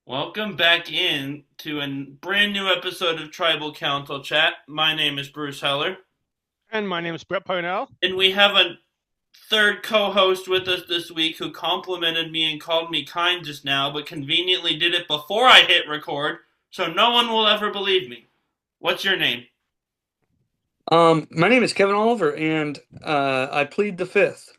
Welcome back in to a brand new episode of Tribal Council Chat. My name is Bruce Heller, And my name is Brett Parnell. and we have a third co-host with us this week who complimented me and called me kind just now, but conveniently did it before I hit record, so no one will ever believe me. What's your name? My name is Kevin Oliver, and I plead the fifth.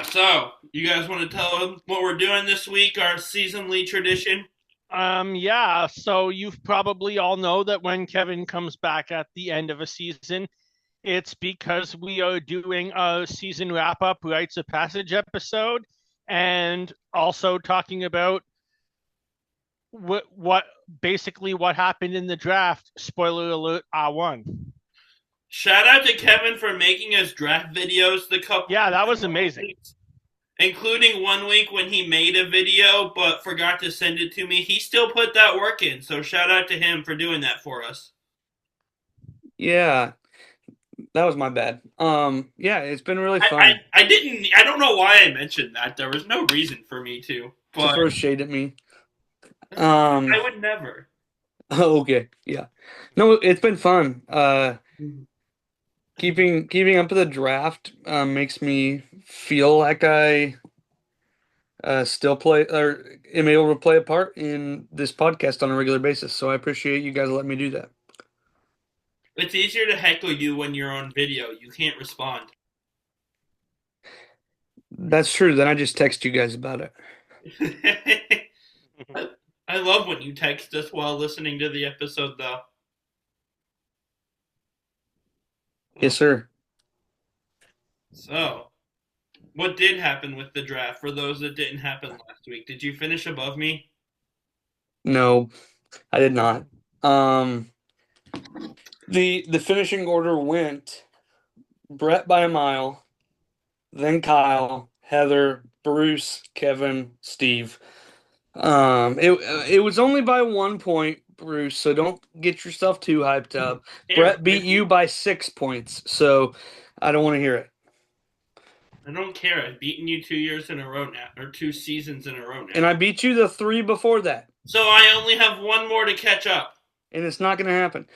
So you guys want to tell them what we're doing this week? Our seasonally tradition. So you've probably all know that when Kevin comes back at the end of a season, it's because we are doing a season wrap up, Rites of Passage episode, and also talking about what basically what happened in the draft. Spoiler alert, I won. Shout out to Kevin for making us draft videos the couple. Yeah, that was amazing. Including one week when he made a video but forgot to send it to me. He still put that work in, so shout out to him for doing that for us. Yeah, that was my bad. Yeah, it's been really fun. I don't know why I mentioned that. There was no reason for me to. But To throw shade at me. I would never. Okay, yeah. No, it's been fun. Keeping up with the draft makes me feel like I still play or am able to play a part in this podcast on a regular basis. So I appreciate you guys letting me do that. It's easier to heckle you when you're on video. You can't respond. That's true. Then I just text you guys about it. I love when you text us while listening to the episode, though. Yes, sir. So, what did happen with the draft for those that didn't happen last week? Did you finish above me? No, I did not. The finishing order went Brett by a mile, then Kyle, Heather, Bruce, Kevin, Steve. It was only by 1 point, Bruce, so don't get yourself too hyped up. Brett beat you by 6 points, so I don't want to hear it. I don't care. I've beaten you 2 years in a row now, or 2 seasons in a row now. And I beat you the 3 before that. So I only have one more to catch up. And it's not going to happen.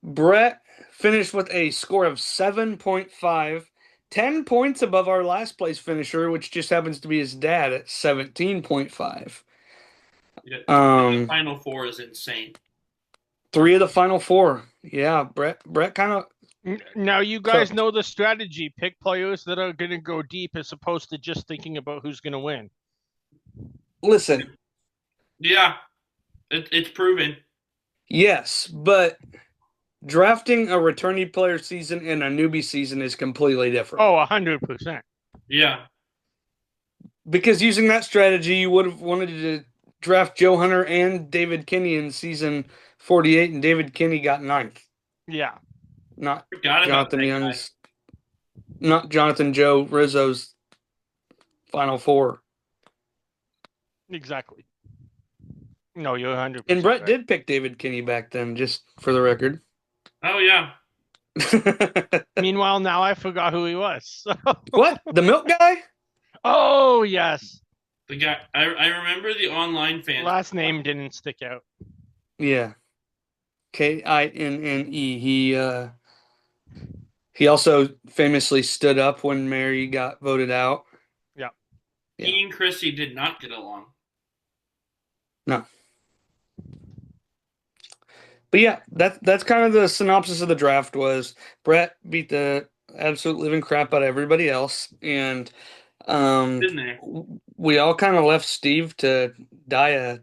Brett finished with a score of 7.5, 10 points above our last place finisher, which just happens to be his dad at 17.5. Yeah, the final four is insane. 3 of the final 4. Yeah, Brett kind of. Now you guys know the strategy. Pick players that are going to go deep as opposed to just thinking about who's going to win. Listen. Yeah, it's proven. Yes, but drafting a returning player season and a newbie season is completely different. Oh, 100%. Yeah. Because using that strategy, you would have wanted to draft Joe Hunter and David Kinney in season 48, and David Kinney got 9th. Yeah. Not Jonathan Young's, not Jonathan Joe Rizzo's final 4. Exactly. No, you're 100%. And Brett did pick David Kinney back then, just for the record. Oh, yeah. Meanwhile, now I forgot who he was. So. What? The milk guy? Oh, yes. The guy, I remember the online fan. Last name didn't stick out. Yeah. Kinne. He also famously stood up when Mary got voted out. Yeah. He and Chrissy did not get along. No. But yeah, that's kind of the synopsis of the draft. Was Brett beat the absolute living crap out of everybody else, and we all kind of left Steve to die a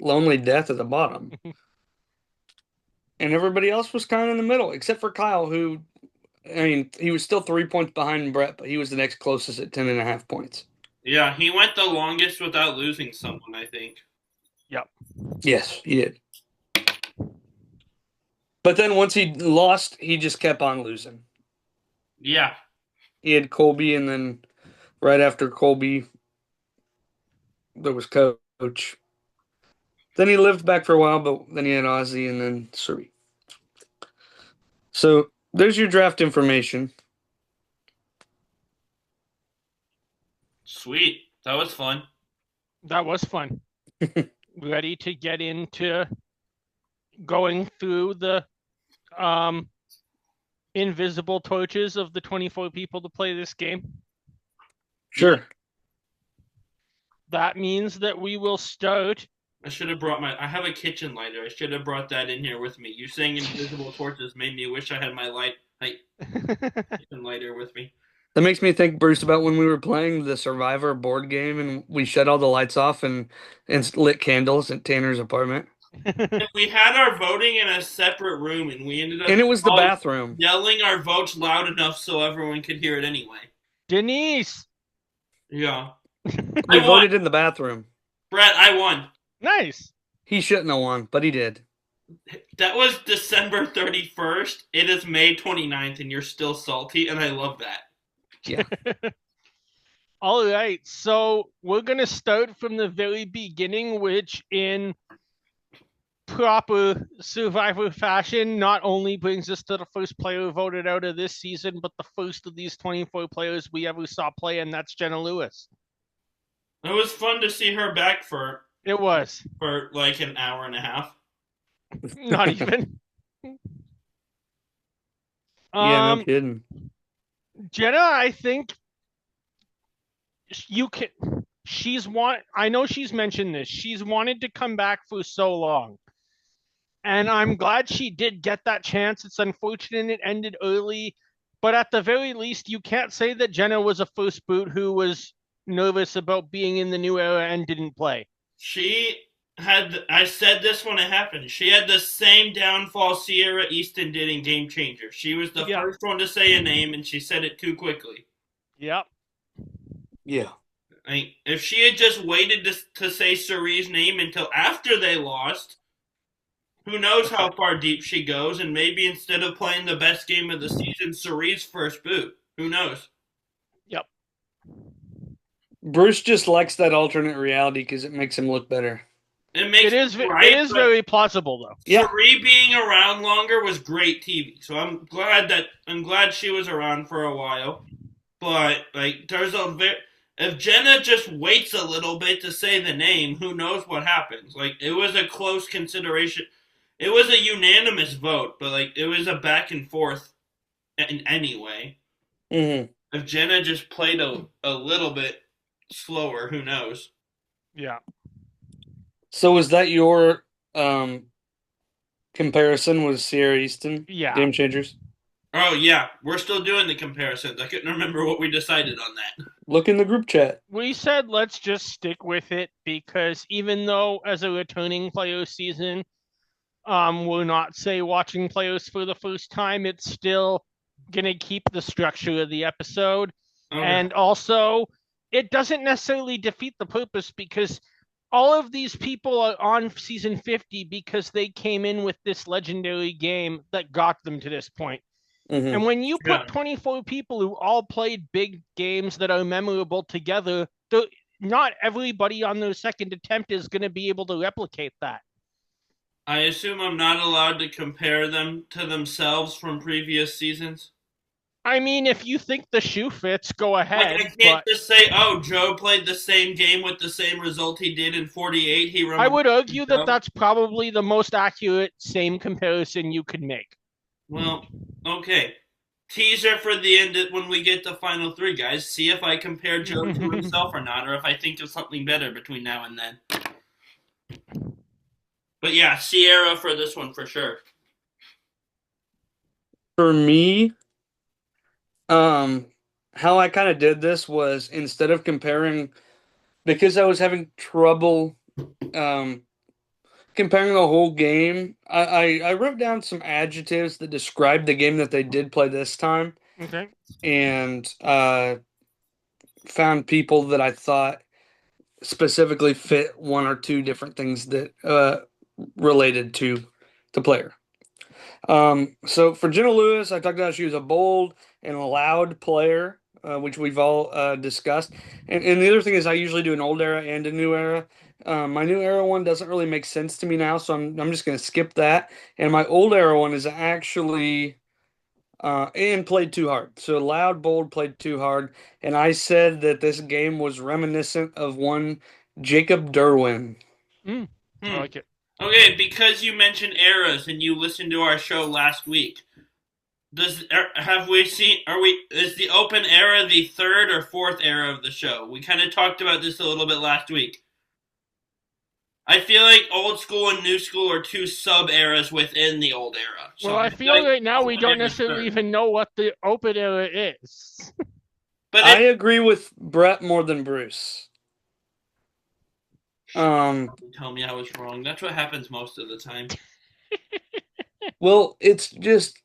lonely death at the bottom. And everybody else was kind of in the middle, except for Kyle, who, I mean, he was still 3 points behind Brett, but he was the next closest at 10.5 points. Yeah, he went the longest without losing someone, I think. Yep. Yes, he did. But then once he lost, he just kept on losing. Yeah. He had Colby, and then right after Colby, there was Coach. Then he lived back for a while, but then he had Ozzy and then Surrey. So there's your draft information. Sweet. That was fun. That was fun. Ready to get into going through the invisible torches of the 24 people to play this game? Sure. That means that we will start. I should have brought I have a kitchen lighter. I should have brought that in here with me. You saying invisible torches made me wish I had my kitchen lighter with me. That makes me think, Bruce, about when we were playing the Survivor board game and we shut all the lights off and lit candles at Tanner's apartment. And we had our voting in a separate room, and we ended up And it was the bathroom. yelling our votes loud enough so everyone could hear it anyway. Denise! Yeah. We voted in the bathroom. Brett, I won. Nice. He shouldn't have won, but he did. That was December 31st. It is May 29th, and you're still salty, and I love that. Yeah. All right, so we're going to start from the very beginning, which in proper Survivor fashion not only brings us to the first player voted out of this season, but the first of these 24 players we ever saw play, and that's Jenna Lewis. It was fun to see her back for like an hour and a half. Not even. Yeah, no kidding. Jenna, I think you can. I know she's mentioned this. She's wanted to come back for so long. And I'm glad she did get that chance. It's unfortunate it ended early. But at the very least, you can't say that Jenna was a first boot who was nervous about being in the new era and didn't play. I said this when it happened. She had the same downfall Sierra Easton did in Game Changer. She was the first one to say a name, and she said it too quickly. Yep. Yeah. If she had just waited to say Cerie's name until after they lost, who knows how far deep she goes, and maybe instead of playing the best game of the season, Cerie's first boot. Who knows? Yep. Bruce just likes that alternate reality because it makes him look better. It is very plausible, though. Yeah. Cerie being around longer was great TV, so I'm glad she was around for a while. But if Jenna just waits a little bit to say the name, who knows what happens? It was a close consideration. It was a unanimous vote, but it was a back and forth in any way. Mm-hmm. If Jenna just played a little bit slower, who knows? Yeah. So was that your comparison with Sierra Easton? Yeah. Game Changers? Oh, yeah. We're still doing the comparisons. I couldn't remember what we decided on that. Look in the group chat. We said let's just stick with it because even though as a returning player season, we're not, say, watching players for the first time, it's still going to keep the structure of the episode. Okay. And also, it doesn't necessarily defeat the purpose because all of these people are on season 50 because they came in with this legendary game that got them to this point. Mm-hmm. And when you put 24 people who all played big games that are memorable together, not everybody on their second attempt is going to be able to replicate that. I assume I'm not allowed to compare them to themselves from previous seasons? I mean, if you think the shoe fits, go ahead. I can't just say, oh, Joe played the same game with the same result he did in 48. I would argue that that's probably the most accurate same comparison you could make. Well, okay. Teaser for the end when we get to Final Three, guys. See if I compare Joe to himself or not, or if I think of something better between now and then. But yeah, Sierra for this one for sure. For me, how I kind of did this was instead of comparing, because I was having trouble comparing the whole game, I wrote down some adjectives that described the game that they did play this time. Okay. And found people that I thought specifically fit one or two different things that related to the player. So for Jenna Lewis, I talked about she was a bold and a loud player, which we've all discussed. And the other thing is I usually do an old era and a new era. My new era one doesn't really make sense to me now, so I'm just going to skip that. And my old era one is actually and played too hard. So Loud, Bold played too hard. And I said that this game was reminiscent of one Jacob Derwin. I like it. Okay, because you mentioned eras and you listened to our show last week, is the open era the third or fourth era of the show? We kind of talked about this a little bit last week. I feel like old school and new school are two sub eras within the old era. So well, I feel like right now we don't necessarily even know what the open era is. But I agree with Brett more than Bruce. Tell me I was wrong. That's what happens most of the time. Well, it's just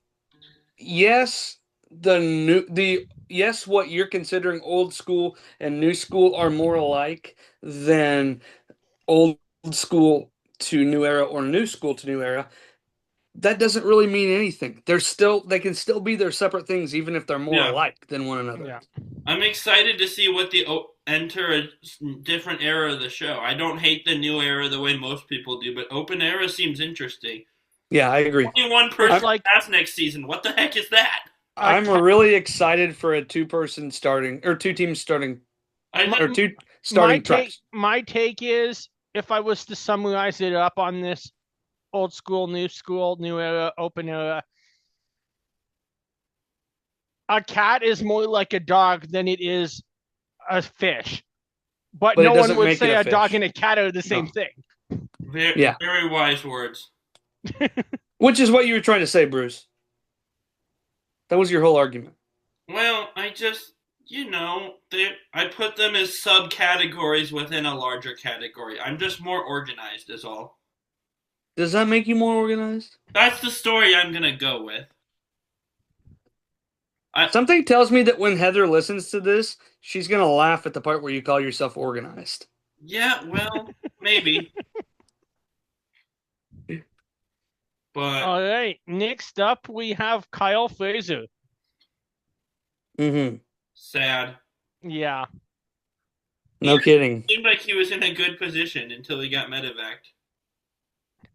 yes, what you're considering old school and new school are more alike than old school to new era or new school to new era. That doesn't really mean anything. They can still be their separate things, even if they're more alike than one another. Yeah. I'm excited to see what enter a different era of the show. I don't hate the new era the way most people do, but open era seems interesting. Yeah, I agree. Only one person pass next season. What the heck is that? I'm really excited for a two-person starting or two teams starting or two starting tribes. My take is, if I was to summarize it up on this old school, new era, open era, a cat is more like a dog than it is a fish. But no one would say a dog and a cat are the same thing. Very wise words. Which is what you were trying to say, Bruce. That was your whole argument. Well, I just, I put them as subcategories within a larger category. I'm just more organized, is all. Does that make you more organized? That's the story I'm going to go with. Something tells me that when Heather listens to this, she's going to laugh at the part where you call yourself organized. Yeah, well, maybe. But all right, next up we have Kyle Fraser. Mm-hmm. Sad. Yeah. No kidding. Seemed like he was in a good position until he got medevaced.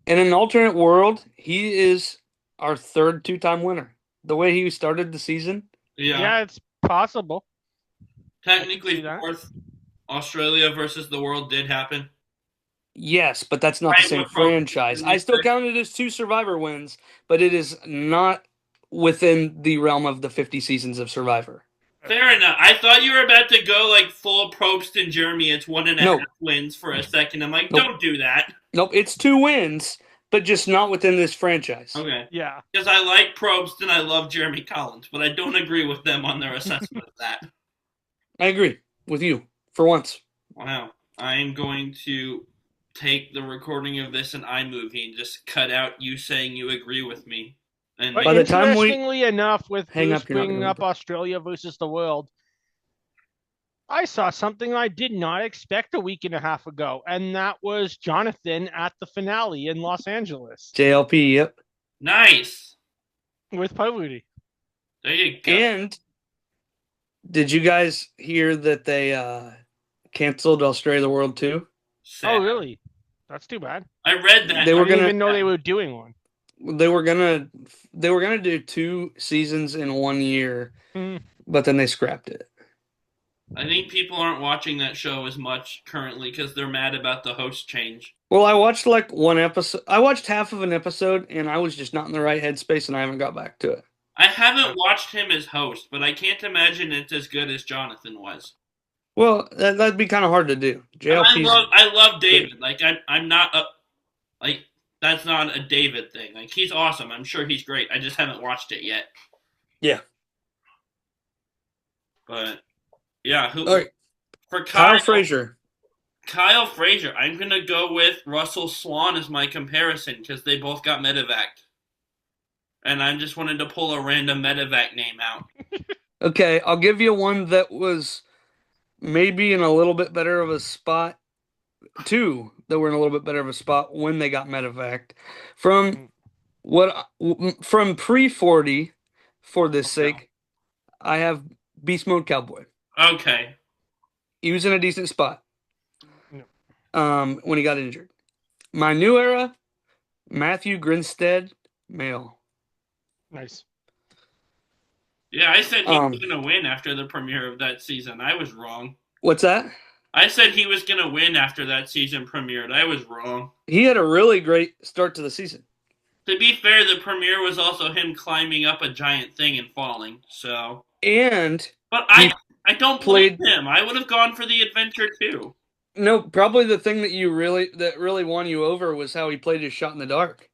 In an alternate world, he is our third two-time winner. The way he started the season. Yeah, it's possible. Technically, fourth. Australia versus the world did happen. Yes, but that's not the same franchise. I still count it as 2 Survivor wins, but it is not within the realm of the 50 seasons of Survivor. Fair enough. I thought you were about to go like full Probst and Jeremy. It's 1.5 wins for a second. I'm like, don't do that. Nope, it's 2 wins, but just not within this franchise. Okay. Yeah. Because I like Probst and I love Jeremy Collins, but I don't agree with them on their assessment of that. I agree with you, for once. Wow. I am going to take the recording of this in iMovie and just cut out you saying you agree with me. And but interestingly enough, with Bruce bringing up Australia versus the world, I saw something I did not expect a week and a half ago, and that was Jonathan at the finale in Los Angeles. JLP, yep. Nice. With Poverty. There you go. And did you guys hear that they canceled Australia the World too? Sad. Oh, really? That's too bad. I read that. I didn't even know they were doing one. They were gonna do 2 seasons in 1 year, but then they scrapped it. I think people aren't watching that show as much currently because they're mad about the host change. Well, I watched like 1 episode. I watched half of an episode, and I was just not in the right headspace, and I haven't got back to it. I haven't watched him as host, but I can't imagine it's as good as Jonathan was. Well, that'd be kind of hard to do. I love David. Like I'm not that's not a David thing. Like he's awesome. I'm sure he's great. I just haven't watched it yet. Yeah. But yeah, for Kyle Fraser. Kyle Fraser. I'm gonna go with Russell Swan as my comparison because they both got medevaced, and I just wanted to pull a random medevac name out. Okay, I'll give you one that was maybe in a little bit better of a spot. 2 that were in a little bit better of a spot when they got medevaced. From pre-40, for this sake, I have Beast Mode Cowboy. Okay. He was in a decent spot when he got injured. My new era, Matthew Grinstead, male. Nice. Yeah, I said he was Um, going to win after the premiere of that season. I was wrong. what's that? I said he was going to win after that season premiered. I was wrong. He had a really great start to the season. To be fair, the premiere was also him climbing up a giant thing and falling. So, And but he I don't played blame him. I would have gone for the adventure too. no, probably the thing that really won you over was how he played his shot in the dark.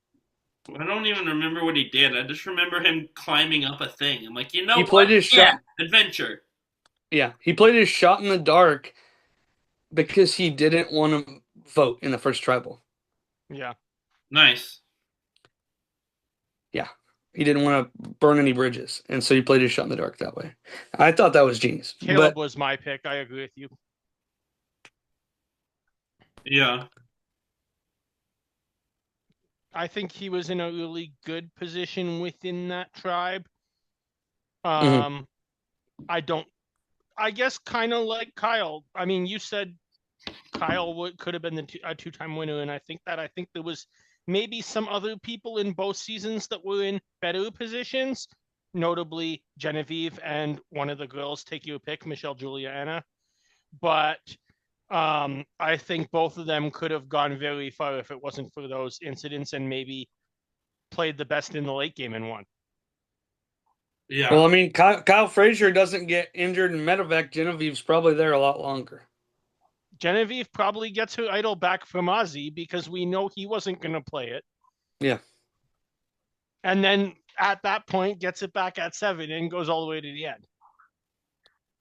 I don't even remember what he did. I just remember him climbing up a thing. I'm like, you know He what? played his Yeah, shot. adventure. Yeah, he played his shot in the dark because he didn't want to vote in the first tribal. Yeah. Nice. Yeah, he didn't want to burn any bridges, and so he played his shot in the dark that way. I thought that was genius. Caleb But was my pick. I agree with you. Yeah. I think he was in a really good position within that tribe. Mhm. I guess kind of like Kyle. I mean, you said Kyle could have been a two-time winner, and I think there was maybe some other people in both seasons that were in better positions, notably Genevieve and one of the girls, take your pick, Michelle Juliana. But I think both of them could have gone very far if it wasn't for those incidents and maybe played the best in the late game and won. Yeah. well, I mean, Kyle Frazier doesn't get injured in medevac. Genevieve's probably there a lot longer. Genevieve probably gets her idol back from Ozzy because we know he wasn't going to play it. Yeah. And then at that point gets it back at 7 and goes all the way to the end.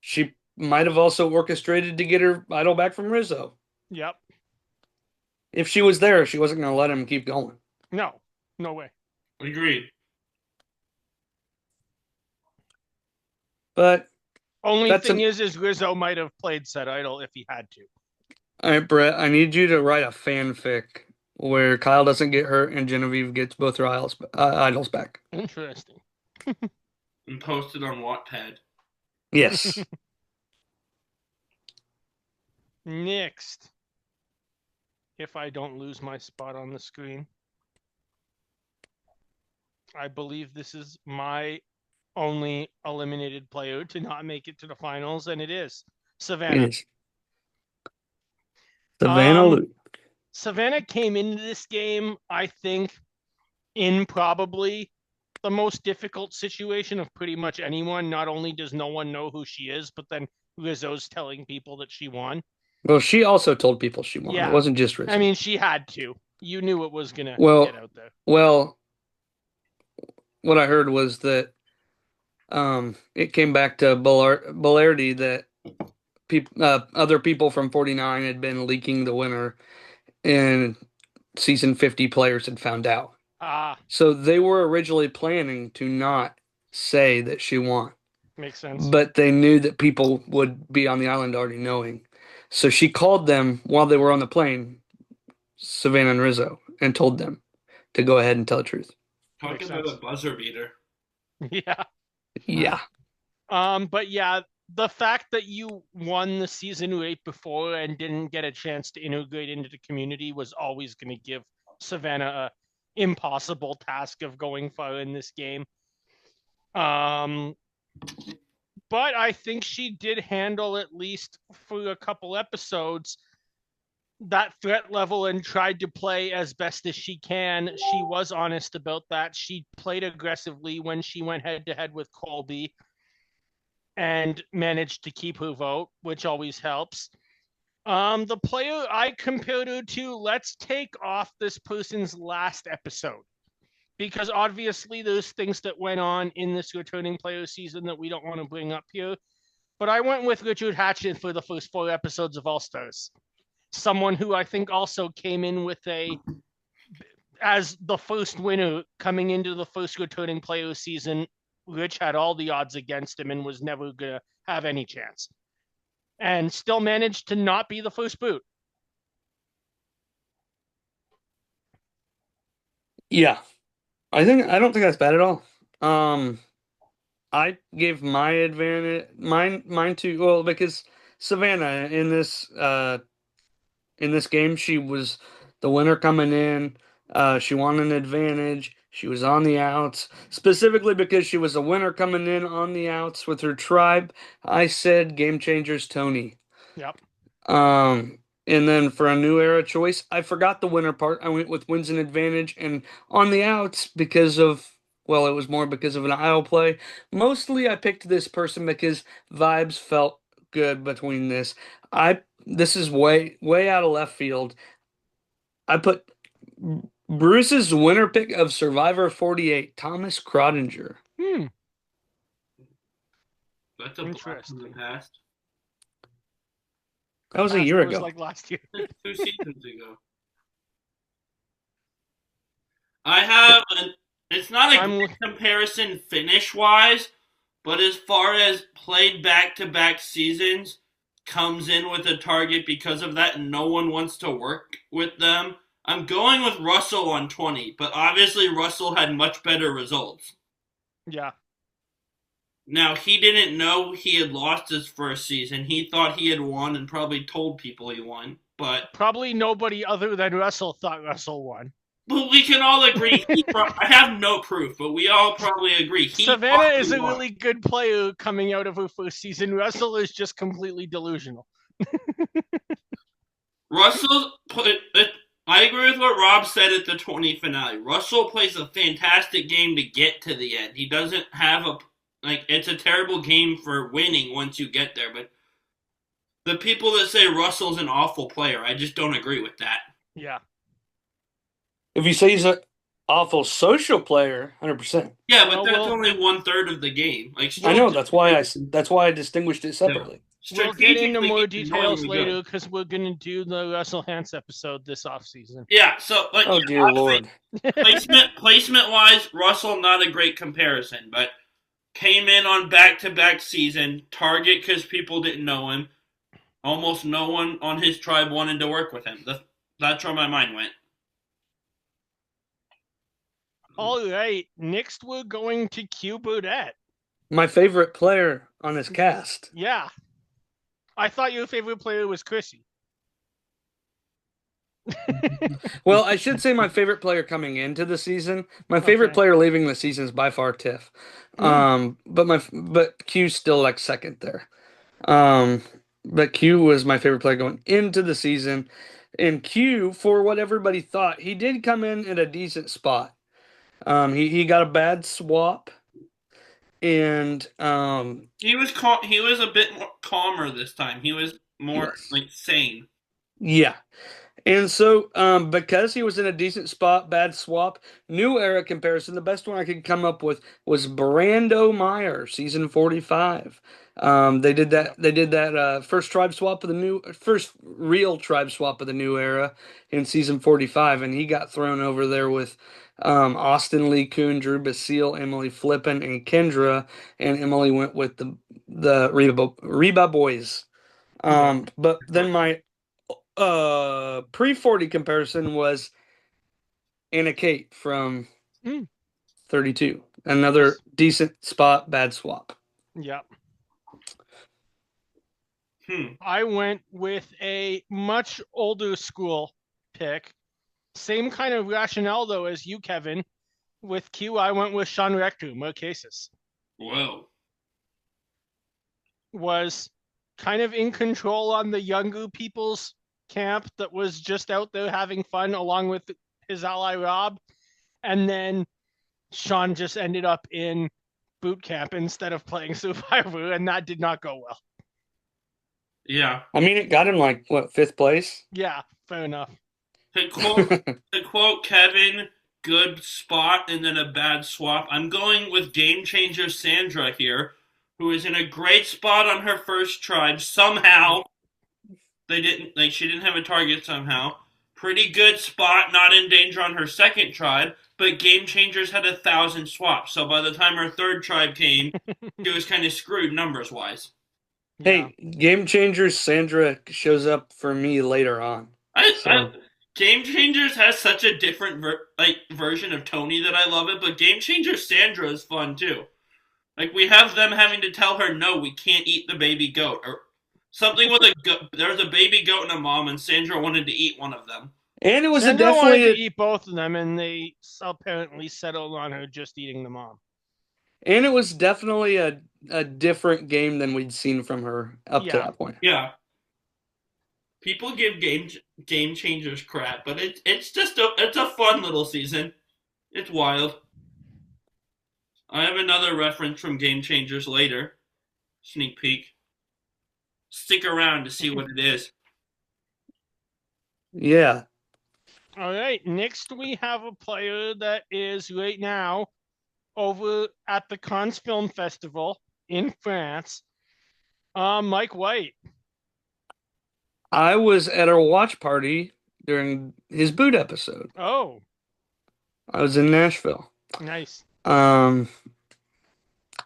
She might have also orchestrated to get her idol back from Rizzo. Yep. If she was there, she wasn't going to let him keep going. No way. Agreed. But Only that's thing is Rizzo might have played said idol if he had to. all right, Brett, I need you to write a fanfic where Kyle doesn't get hurt and Genevieve gets both her idols back. Interesting. And posted on Wattpad. Yes. Next, if I don't lose my spot on the screen, I believe this is my only eliminated player to not make it to the finals, and it is Savannah. It is. Savannah Lou. Savannah came into this game, I think, in probably the most difficult situation of pretty much anyone. Not only does no one know who she is, but then Rizzo's telling people that she won. Well, she also told people she won. Yeah. It wasn't just Rizzo. I mean, she had to. You knew it was going to get out there. Well, what I heard was that it came back to Bullardi that other people from 49 had been leaking the winner, and season 50 players had found out. So they were originally planning to not say that she won. Makes sense. But they knew that people would be on the island already knowing. So she called them while they were on the plane, Savannah and Rizzo, and told them to go ahead and tell the truth. Talking about a buzzer beater. Yeah. Yeah. But yeah, the fact that you won the season right before and didn't get a chance to integrate into the community was always going to give Savannah a impossible task of going far in this game. But I think she did handle, at least for a couple episodes, that threat level and tried to play as best as she can. She was honest about that. She played aggressively when she went head to head with Colby and managed to keep her vote, which always helps. The player I compared her to, let's take off this person's last episode, because obviously there's things that went on in this returning player season that we don't want to bring up here. But I went with Richard Hatchett for the first 4 episodes of All Stars. Someone who I think also came in with as the first winner coming into the first returning player season. Rich had all the odds against him and was never going to have any chance. And still managed to not be the first boot. Yeah. I don't think that's bad at all. I gave my advantage mine to, well, because Savannah in this game, she was the winner coming in. She won an advantage. She was on the outs, specifically because she was a winner coming in on the outs with her tribe. I said Game Changers Tony. Yep. And then for a new era choice, I forgot the winner part. I went with wins and advantage, and on the outs because of, well, it was more because of an aisle play. Mostly I picked this person because vibes felt good between this. This is way out of left field. I put Bruce's winner pick of Survivor 48, Thomas Crottinger. That's a blast from the past. That was a year ago. Like last year. 2 seasons ago. I have it's not a great comparison finish-wise, but as far as played back-to-back seasons, comes in with a target because of that, and no one wants to work with them. I'm going with Russell on 20, but obviously Russell had much better results. Yeah. Now, he didn't know he had lost his first season. He thought he had won and probably told people he won, but... Probably nobody other than Russell thought Russell won. But we can all agree, I have no proof, but we all probably agree. Savannah is a really good player coming out of her first season. Russell is just completely delusional. I agree with what Rob said at the 20 finale. Russell plays a fantastic game to get to the end. He doesn't have it's a terrible game for winning once you get there, but the people that say Russell's an awful player, I just don't agree with that. Yeah. If you say he's an awful social player, 100%. Yeah, but that's only 1/3 of the game. I know, that's why I distinguished it separately. We'll get into more details later because we're going to do the Russell Hantz episode this offseason. Yeah, so oh dear Lord. Placement-wise, Russell not a great comparison, but came in on back-to-back season, target because people didn't know him. Almost no one on his tribe wanted to work with him. That's where my mind went. All right, next we're going to Q Burdett. My favorite player on this cast. Yeah. I thought your favorite player was Chrissy. Well, I should say my favorite player coming into the season. My favorite player leaving the season is by far Tiff. But Q's still like second there. But Q was my favorite player going into the season. And Q, for what everybody thought, he did come in at a decent spot. He got a bad swap. And he was a bit more calmer this time. He was more sane. Yeah. And so because he was in a decent spot, bad swap, new era comparison, the best one I could come up with was Brando Meyer, season 45. They did that first real tribe swap of the new era in season 45, and he got thrown over there with Austin Lee Kuhn, Drew Basile, Emily Flippin, and Kendra, and Emily went with the Reba boys. But then my pre-40 comparison was Anna Kate from 32. Another decent spot, bad swap. Yep. I went with a much older school pick. Same kind of rationale, though, as you, Kevin. With Q, I went with Sean Rector, Marquesas. Whoa. Was kind of in control on the younger people's camp that was just out there having fun along with his ally Rob. And then Sean just ended up in boot camp instead of playing Survivor, and that did not go well. Yeah. I mean, it got him like, what, 5th place? Yeah, fair enough. To quote Kevin, good spot and then a bad swap. I'm going with Game Changer Sandra here, who is in a great spot on her first tribe. Somehow, she didn't have a target somehow. Pretty good spot, not in danger on her second tribe, but Game Changers had 1,000 swaps. So by the time her third tribe came, she was kind of screwed numbers-wise. Hey, Game Changers Sandra shows up for me later on. Game Changers has such a different version of Tony that I love it, but Game Changers Sandra is fun too. Like, we have them having to tell her, no, we can't eat the baby goat, or something with a goat. There was a baby goat and a mom, and Sandra wanted to eat one of them. And it was Sandra wanted to definitely eat both of them, and they apparently settled on her just eating the mom. a different game than we'd seen from her up to Yeah. that point. Yeah. People give game changers crap, but it's a fun little season. It's wild. I have another reference from Game Changers later. Sneak peek. Stick around to see what it is. Yeah. All right. Next, we have a player that is right now over at the Cannes Film Festival in France. Mike White. I was at a watch party during his boot episode. Oh, I was in Nashville. nice.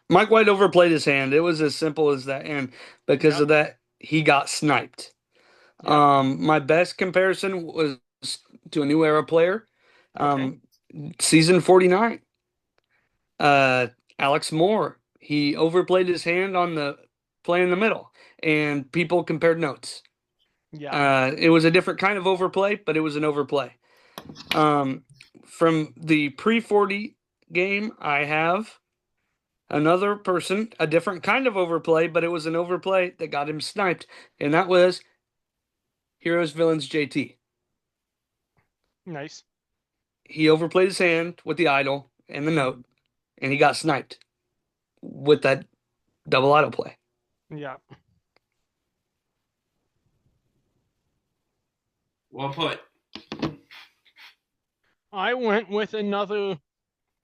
Mike White overplayed his hand. It was as simple as that, and because of that, he got sniped. Yep. My best comparison was to a new era player, Okay. season 49. Alex Moore. He overplayed his hand on the play in the middle, and people compared notes. Yeah. It was a different kind of overplay, but it was an overplay. From the pre-40 game, I have another person, a different kind of overplay, but it was an overplay that got him sniped, and that was Heroes Villains JT. Nice. He overplayed his hand with the idol and the note, and he got sniped with that double idol play. Yeah. Well put. I went with another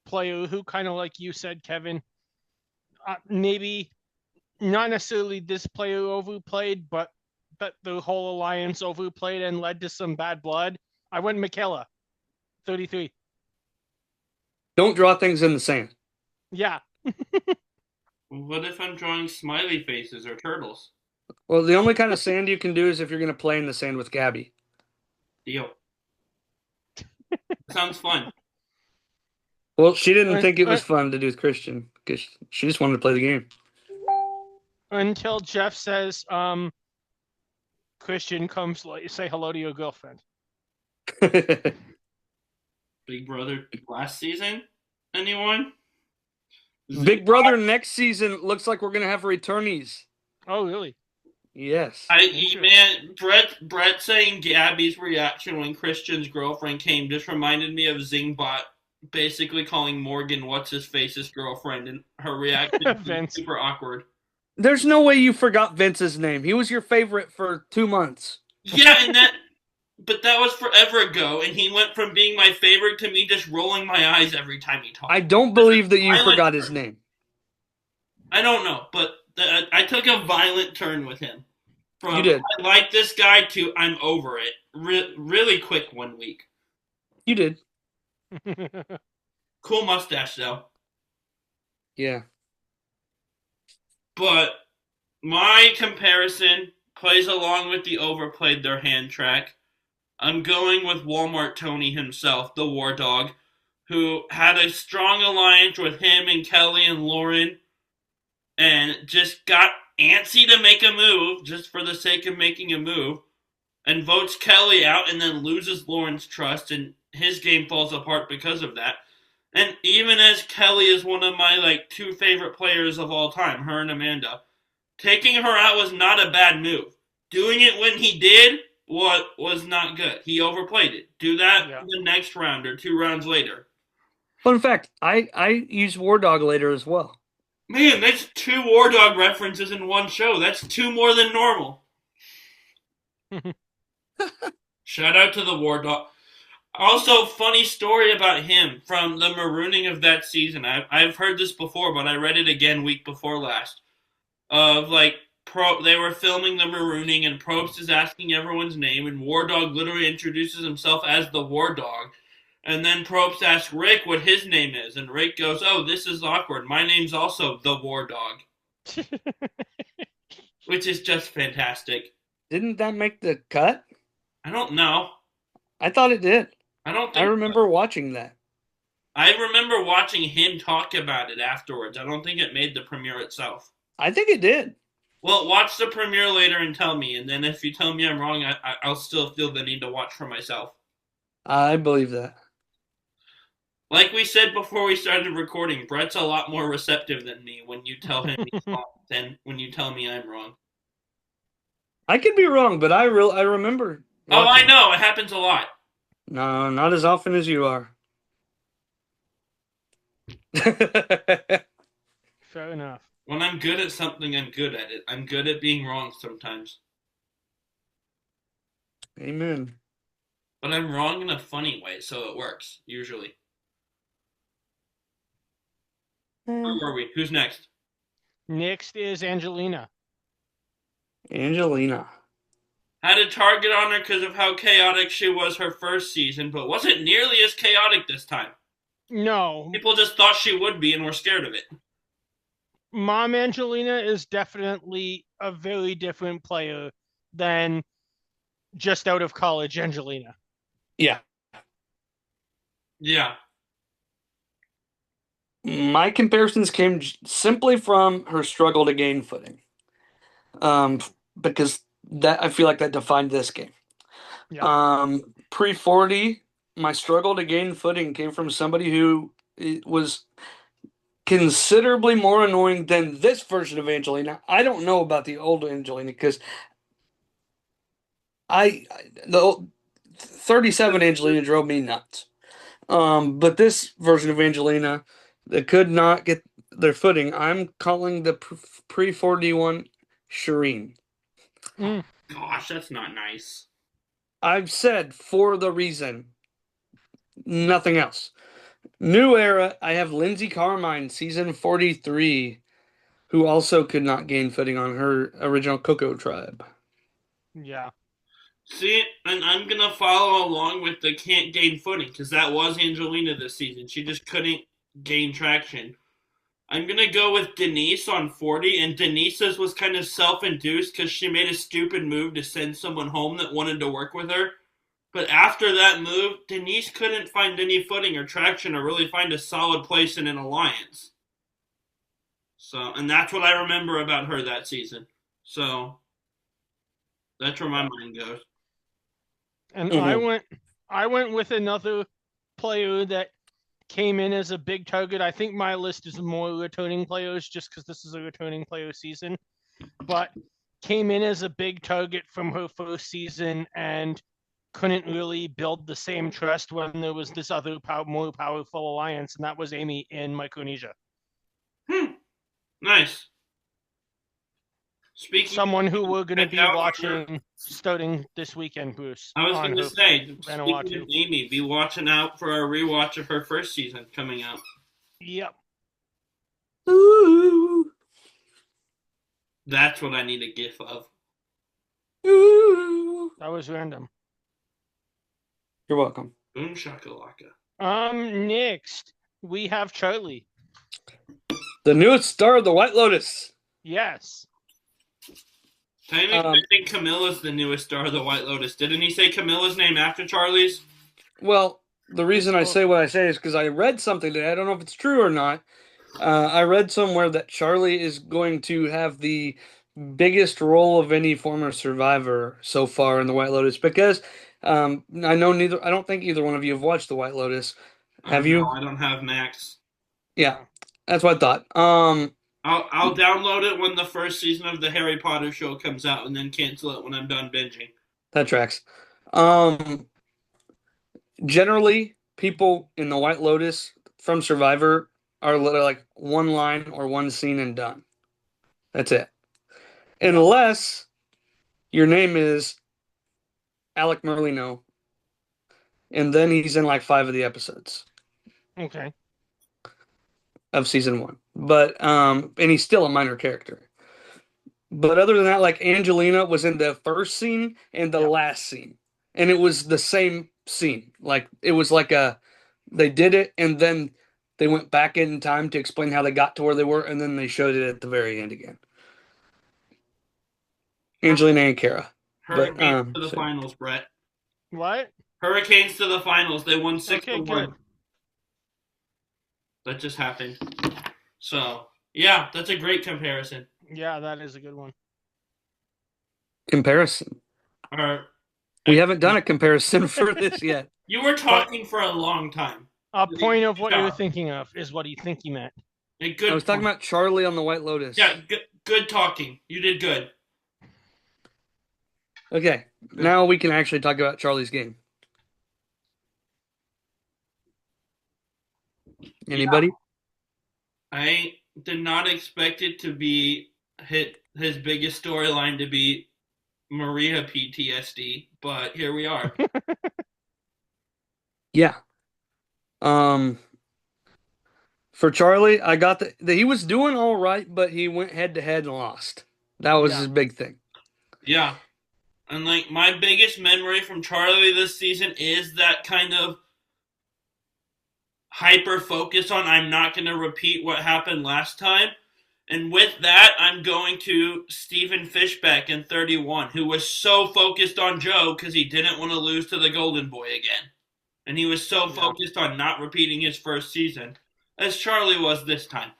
player who, kind of like you said, Kevin, maybe not necessarily this player overplayed, but the whole alliance overplayed and led to some bad blood. I went Michaela, 33. Don't draw things in the sand. Yeah. What if I'm drawing smiley faces or turtles? Well, the only kind of sand you can do is if you're going to play in the sand with Gabby. Deal. Sounds fun. Well, she didn't think it was fun to do with Christian because she just wanted to play the game. Until Jeff says, Christian comes say hello to your girlfriend. Big Brother last season? Anyone? Big Brother next season looks like we're going to have returnees. Oh, really? Yes. Man, Brett saying Gabby's reaction when Christian's girlfriend came just reminded me of Zingbot basically calling Morgan what's-his-face's girlfriend, and her reaction was super awkward. There's no way you forgot Vince's name. He was your favorite for 2 months. Yeah, but that was forever ago, and he went from being my favorite to me just rolling my eyes every time he talked. I don't believe that you forgot his name. I don't know, but I took a violent turn with him. You did. I like this guy to I'm over it. Really quick 1 week. You did. Cool mustache, though. Yeah. But my comparison plays along with the overplayed their hand track. I'm going with Walmart Tony himself, the War Dog, who had a strong alliance with him and Kelly and Lauren, and just got antsy to make a move just for the sake of making a move, and votes Kelly out and then loses Lauren's trust, and his game falls apart because of that. And even as Kelly is one of my 2 favorite players of all time, her and Amanda, taking her out was not a bad move. Doing it when he did was not good. He overplayed it. Do that the next round or 2 rounds later. Fun fact, I use War Dog later as well. Man, that's 2 War Dog references in one show. That's 2 more than normal. Shout out to the War Dog. Also, funny story about him from the marooning of that season. I've heard this before, but I read it again week before last. They were filming the marooning, and Probst is asking everyone's name, and War Dog literally introduces himself as the War Dog. And then Probst asks Rick what his name is, and Rick goes, "Oh, this is awkward. My name's also the War Dog." Which is just fantastic. Didn't that make the cut? I don't know. I thought it did. I remember watching that. I remember watching him talk about it afterwards. I don't think it made the premiere itself. I think it did. Well, watch the premiere later and tell me, and then if you tell me I'm wrong, I'll still feel the need to watch for myself. I believe that. Like we said before we started recording, Brett's a lot more receptive than me when you tell him he's wrong than when you tell me I'm wrong. I could be wrong, but I remember Oh, I watching. know. It happens a lot. No, not as often as you are. Fair enough. When I'm good at something, I'm good at it. I'm good at being wrong sometimes. Amen. But I'm wrong in a funny way, so it works, usually. Where were we? Who's next? Next is Angelina. Angelina. Had a target on her because of how chaotic she was her first season, but wasn't nearly as chaotic this time. No, People just thought she would be and were scared of it. Mom Angelina is definitely a very different player than just out of college Angelina. Yeah. Yeah. My comparisons came simply from her struggle to gain footing. Because that I feel like that defined this game. Yeah. Pre-40, my struggle to gain footing came from somebody who was considerably more annoying than this version of Angelina. I don't know about the old Angelina because the 37 Angelina drove me nuts. But this version of Angelina that could not get their footing, I'm calling the pre-41 Shireen. Mm. Gosh, that's not nice. I've said for the reason, nothing else. New era, I have Lindsay Carmine, season 43, who also could not gain footing on her original Coco tribe. Yeah. See, and I'm going to follow along with the can't gain footing, because that was Angelina this season. She just couldn't gain traction. I'm going to go with Denise on 40, and Denise's was kind of self-induced because she made a stupid move to send someone home that wanted to work with her. But after that move, Denise couldn't find any footing or traction or really find a solid place in an alliance. So, and that's what I remember about her that season. So, that's where my mind goes. And Mhm. I went with another player that came in as a big target. I think my list is more returning players just because this is a returning player season, but came in as a big target from her first season and couldn't really build the same trust when there was this other more powerful alliance, and that was Amy in Micronesia. Nice. Speaking Someone who we're going to check be out her- watching starting this weekend, Bruce. I was on going to her say, Vanuatu. speaking of Amy, be watching out for our rewatch of her first season coming out. Yep. Ooh. That's what I need a gif of. Ooh. That was random. You're welcome. Boom shakalaka. Next we have Charlie. The newest star of the White Lotus. Yes. I think Camilla's the newest star of the White Lotus. Didn't he say Camilla's name after Charlie's? Well, the reason I say what I say is because I read something today. I don't know if it's true or not. I read somewhere that Charlie is going to have the biggest role of any former survivor so far in the White Lotus because I don't think either one of you have watched the White Lotus. Have No, you? I don't have Max. Yeah, that's what I thought. I'll download it when the first season of the Harry Potter show comes out and then cancel it when I'm done binging. That tracks. Generally, people in the White Lotus from Survivor are literally like one line or one scene and done. That's it. Unless your name is Alec Merlino, and then he's in like 5 of the episodes Okay. of season 1. But and he's still a minor character. But other than that, like Angelina was in the first scene and the last scene, and it was the same scene. Like it was like they did it and then they went back in time to explain how they got to where they were, and then they showed it at the very end again. Angelina and Kara. Hurricanes to the finals, Brett. What? Hurricanes to the finals. They won 6-1. Good. That just happened. So, yeah, that's a great comparison. Yeah, that is a good one. Comparison. We haven't done a comparison for this yet. You were talking for a long time. A point of what Yeah. you're thinking of is what you think he meant. A good I was talking point. about Charlie on the White Lotus. Yeah, good talking. You did good. Okay, now we can actually talk about Charlie's game. Anybody? I did not expect it to be his biggest storyline to be Maria PTSD, but here we are. Yeah. For Charlie, I got the he was doing all right, but he went head to head and lost. That was Yeah. his big thing. Yeah. And like my biggest memory from Charlie this season is that kind of hyper focus on I'm not going to repeat what happened last time. And with that, I'm going to Stephen Fishbeck in 31, who was so focused on Joe because he didn't want to lose to the Golden Boy again. And he was so focused on not repeating his first season, as Charlie was this time.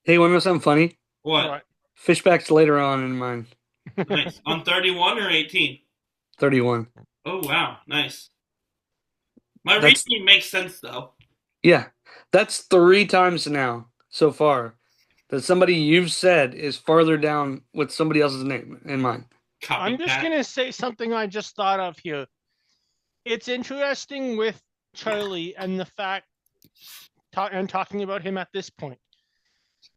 Hey, want to know something funny? What? Fishback's later on in mine. Nice. On 31 or 18? 31. Oh, wow. Nice. My reasoning makes sense, though. Yeah. That's 3 times now so far that somebody you've said is farther down with somebody else's name in mine. I'm just going to say something I just thought of here. It's interesting with Charlie and the fact, and talking about him at this point,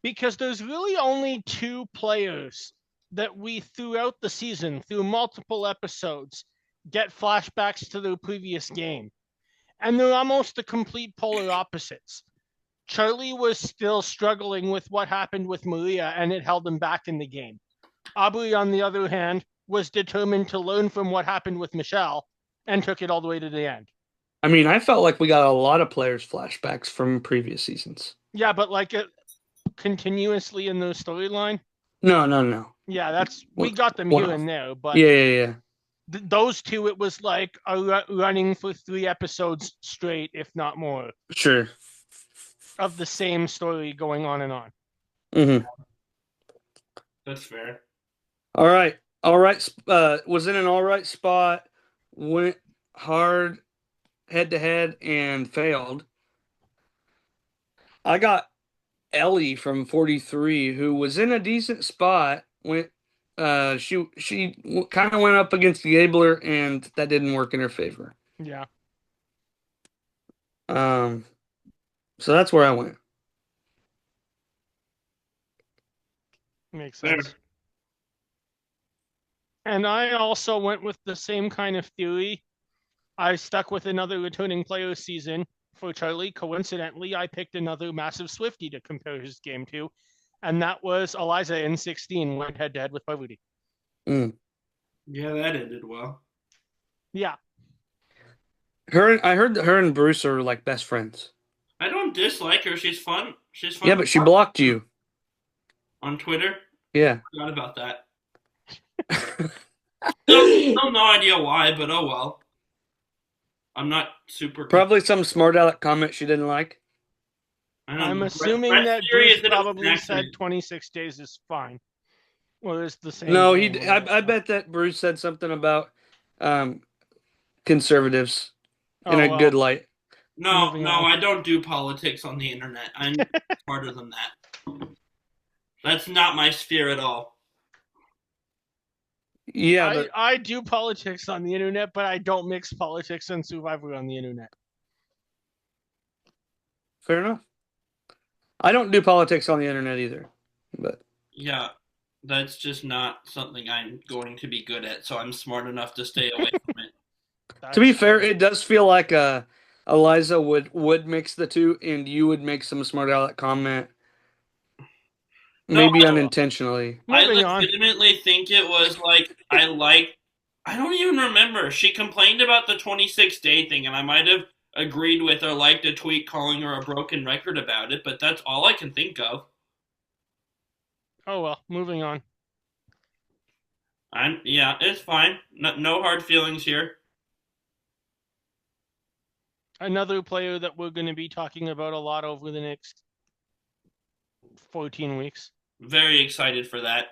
because there's really only 2 players that we, throughout the season, through multiple episodes, get flashbacks to their previous game. And they're almost the complete polar opposites. Charlie was still struggling with what happened with Maria, and it held him back in the game. Aubrey, on the other hand, was determined to learn from what happened with Michelle and took it all the way to the end. I mean, I felt like we got a lot of players' flashbacks from previous seasons. Yeah, but like continuously in the storyline? No. Yeah, we got them here and there, but yeah. Those 2, it was like running for 3 episodes straight, if not more. Sure. Of the same story going on and on. Mm-hmm. That's fair. All right. Was in an all right spot, went hard head to head and failed. I got Ellie from 43, who was in a decent spot. She kind of went up against Gabler, and that didn't work in her favor. Yeah. So that's where I went. Makes sense. And I also went with the same kind of theory. I stuck with another returning player season for Charlie. Coincidentally, I picked another massive Swiftie to compare his game to, and that was Eliza in 16, went head-to-head with Parvati. Mm. Yeah, that ended well. Yeah. I heard that her and Bruce are like best friends. I don't dislike her. She's fun. Yeah, but she blocked you. On Twitter? Yeah. I forgot about that. Still no idea why, but oh well. I'm not super... Probably some smart aleck comment she didn't like. I'm assuming that Bruce probably said 26 days is fine. Well, it's the same. No, I bet that Bruce said something about conservatives in a good light. No, I don't do politics on the internet. I'm smarter than that. That's not my sphere at all. Yeah, I do politics on the internet, but I don't mix politics and Survivor on the internet. Fair enough. I don't do politics on the internet either, but yeah, that's just not something I'm going to be good at. So I'm smart enough to stay away from it. To be fair, it does feel like Eliza would mix the 2, and you would make some smart aleck comment. Maybe unintentionally. I legitimately think it was like, I don't even remember. She complained about the 26-day thing, and I might have agreed with or liked a tweet calling her a broken record about it, but that's all I can think of. Oh, well, moving on. Yeah, it's fine. No hard feelings here. Another player that we're going to be talking about a lot over the next 14 weeks. Very excited for that.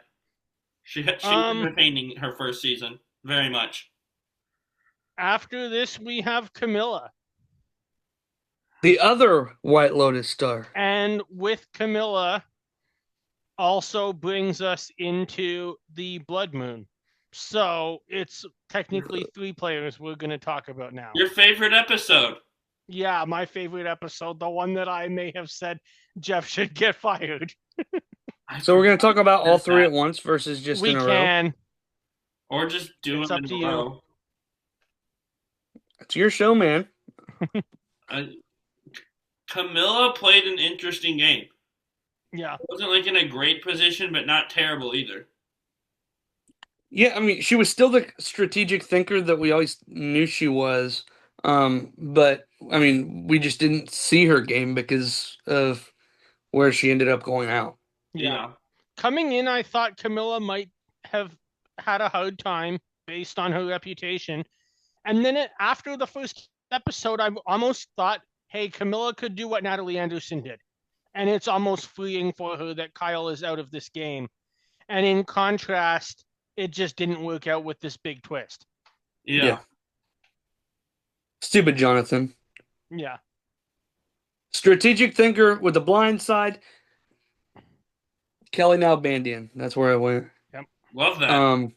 She was entertaining her first season. Very much. After this, we have Camilla. The other White Lotus star. And with Camilla also brings us into the Blood Moon. So it's technically 3 players we're going to talk about now. Your favorite episode? Yeah, my favorite episode, the one that I may have said Jeff should get fired. So we're going to talk about all 3 at once versus just we in a row? can. Or just do It's them up in to a you. row. It's your show, man. Camilla played an interesting game. Yeah. Wasn't like in a great position, but not terrible either. Yeah, I mean, she was still the strategic thinker that we always knew she was. But, I mean, we just didn't see her game because of where she ended up going out. Yeah. Coming in, I thought Camilla might have had a hard time based on her reputation. And then after the first episode, I almost thought, hey, Camilla could do what Natalie Anderson did. And it's almost freeing for her that Kyle is out of this game. And in contrast, it just didn't work out with this big twist. Yeah. Stupid Jonathan. Yeah. Strategic thinker with the blind side. Kelly Nalbandian. That's where I went. Yep. Love that.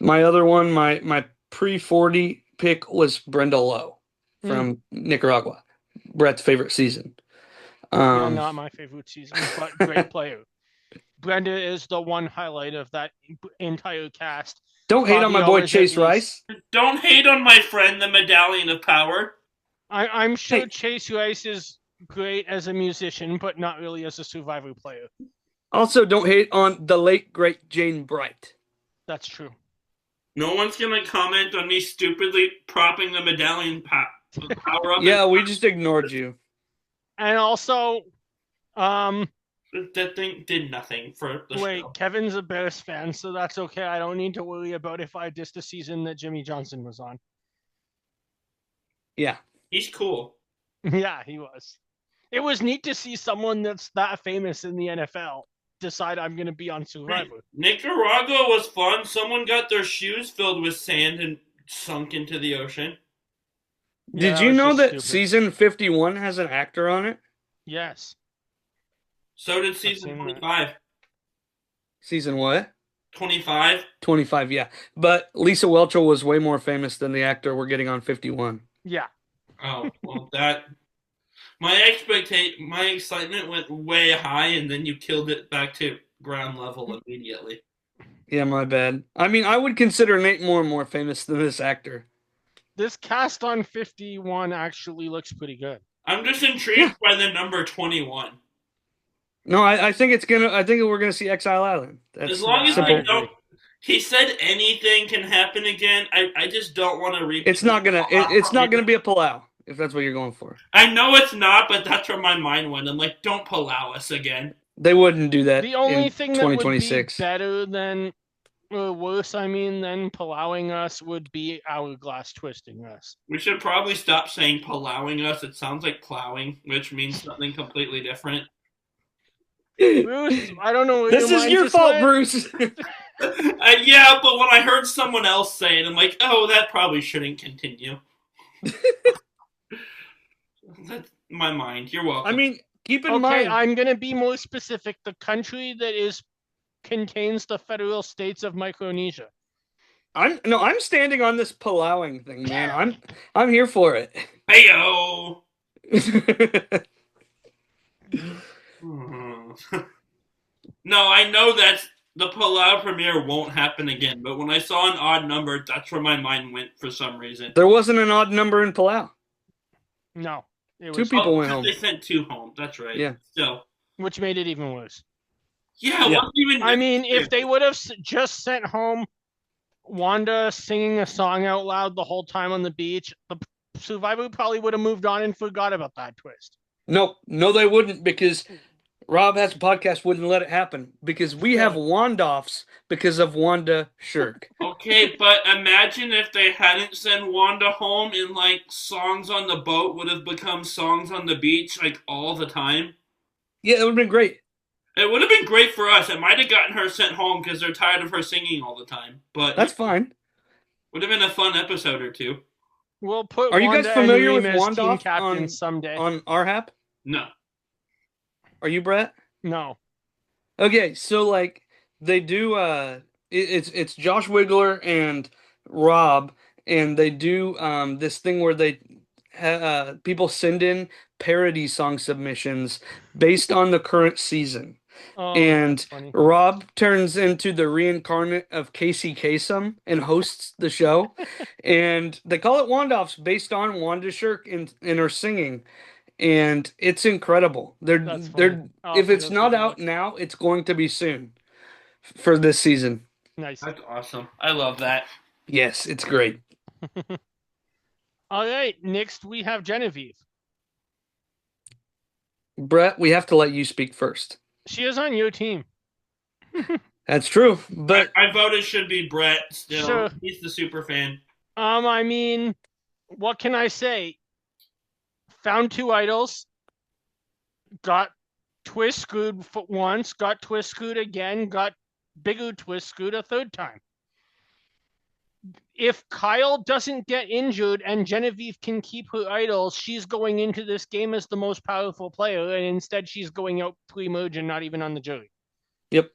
My other one, my pre-40 pick was Brenda Lowe from Nicaragua. Brett's favorite season. Yeah, not my favorite season, but great player. Brenda is the one highlight of that entire cast. Don't hate on my boy Chase Rice. Don't hate on my friend, the Medallion of Power. I'm sure Chase Rice is great as a musician, but not really as a Survivor player. Also, don't hate on the late, great Jane Bright. That's true. No one's going to comment on me stupidly propping the Medallion Power up. Yeah, we just ignored you. And also, that thing did nothing for the show. Kevin's a Bears fan, so that's okay. I don't need to worry about if I dissed a season that Jimmy Johnson was on. Yeah. He's cool. Yeah, he was. It was neat to see someone that's that famous in the NFL decide I'm going to be on Survivor. Nicaragua was fun. Someone got their shoes filled with sand and sunk into the ocean. Did you know that season 51 has an actor on it? Yes. So did season 25. Season what? 25. 25, yeah. But Lisa Welchel was way more famous than the actor we're getting on 51. Yeah. Oh, well, that... My excitement went way high, and then you killed it back to ground level immediately. Yeah, my bad. I mean, I would consider Nate Moore more famous than this actor. This cast on 51 actually looks pretty good. I'm just intrigued by the number 21. No, I think we're gonna see Exile Island. That's as long as we don't. He said anything can happen again. I just don't want to repeat. It's not gonna be a Palau. If that's what you're going for. I know it's not, but that's where my mind went. I'm like, don't Palau us again. They wouldn't do that. The only thing that would be better than, or worse, than Palauing us would be Hourglass twisting us. We should probably stop saying Palauing us. It sounds like plowing, which means something completely different. Bruce, I don't know. This is your fault, Bruce. Yeah, but when I heard someone else say it, I'm like, oh, that probably shouldn't continue. That's my mind. You're welcome. I mean, keep in mind. I'm going to be more specific. The country that contains the federal states of Micronesia. I'm standing on this Palauing thing, man. I'm here for it. Heyo. No, I know that the Palau premiere won't happen again, but when I saw an odd number, that's where my mind went for some reason. There wasn't an odd number in Palau. No. Two people went home. They sent 2 home. That's right. Yeah. So, which made it even worse. Yeah. I mean, if they would have just sent home Wanda singing a song out loud the whole time on the beach, the Survivor probably would have moved on and forgot about that twist. No, they wouldn't, because Rob Has a Podcast wouldn't let it happen, because we have Wandoffs because of Wanda Shirk. Okay, but imagine if they hadn't sent Wanda home and, like, songs on the boat would have become songs on the beach, like, all the time. Yeah, it would have been great. It would have been great for us. It might have gotten her sent home because they're tired of her singing all the time. But that's fine. Would have been a fun episode or two. We'll put Are you guys Wanda familiar and with Reem as team Wandoff captains someday. on our app? No. Are you, Brett? No. Are you, Brett? No. Okay, so like they do it's Josh Wigler and Rob, and they do this thing where they people send in parody song submissions based on the current season. Oh, that's And funny. Rob turns into the reincarnate of Casey Kasem and hosts the show. And they call it Wandoffs based on Wanda Shirk in her singing. And it's incredible. That's funny. I'll have If to it's go not take a out look. now, it's going to be soon for this season. Nice. That's awesome. I love that. Yes, it's great. All right, next we have Genevieve. Brett, we have to let you speak first. She is on your team. That's true, but I voted should be Brett still. Sure. He's the super fan. I mean, what can I say? Found 2 idols, got twist screwed once, got twist screwed again, got bigger twist screwed a third time. If Kyle doesn't get injured and Genevieve can keep her idols, she's going into this game as the most powerful player, and instead she's going out pre-merge and not even on the jury. yep.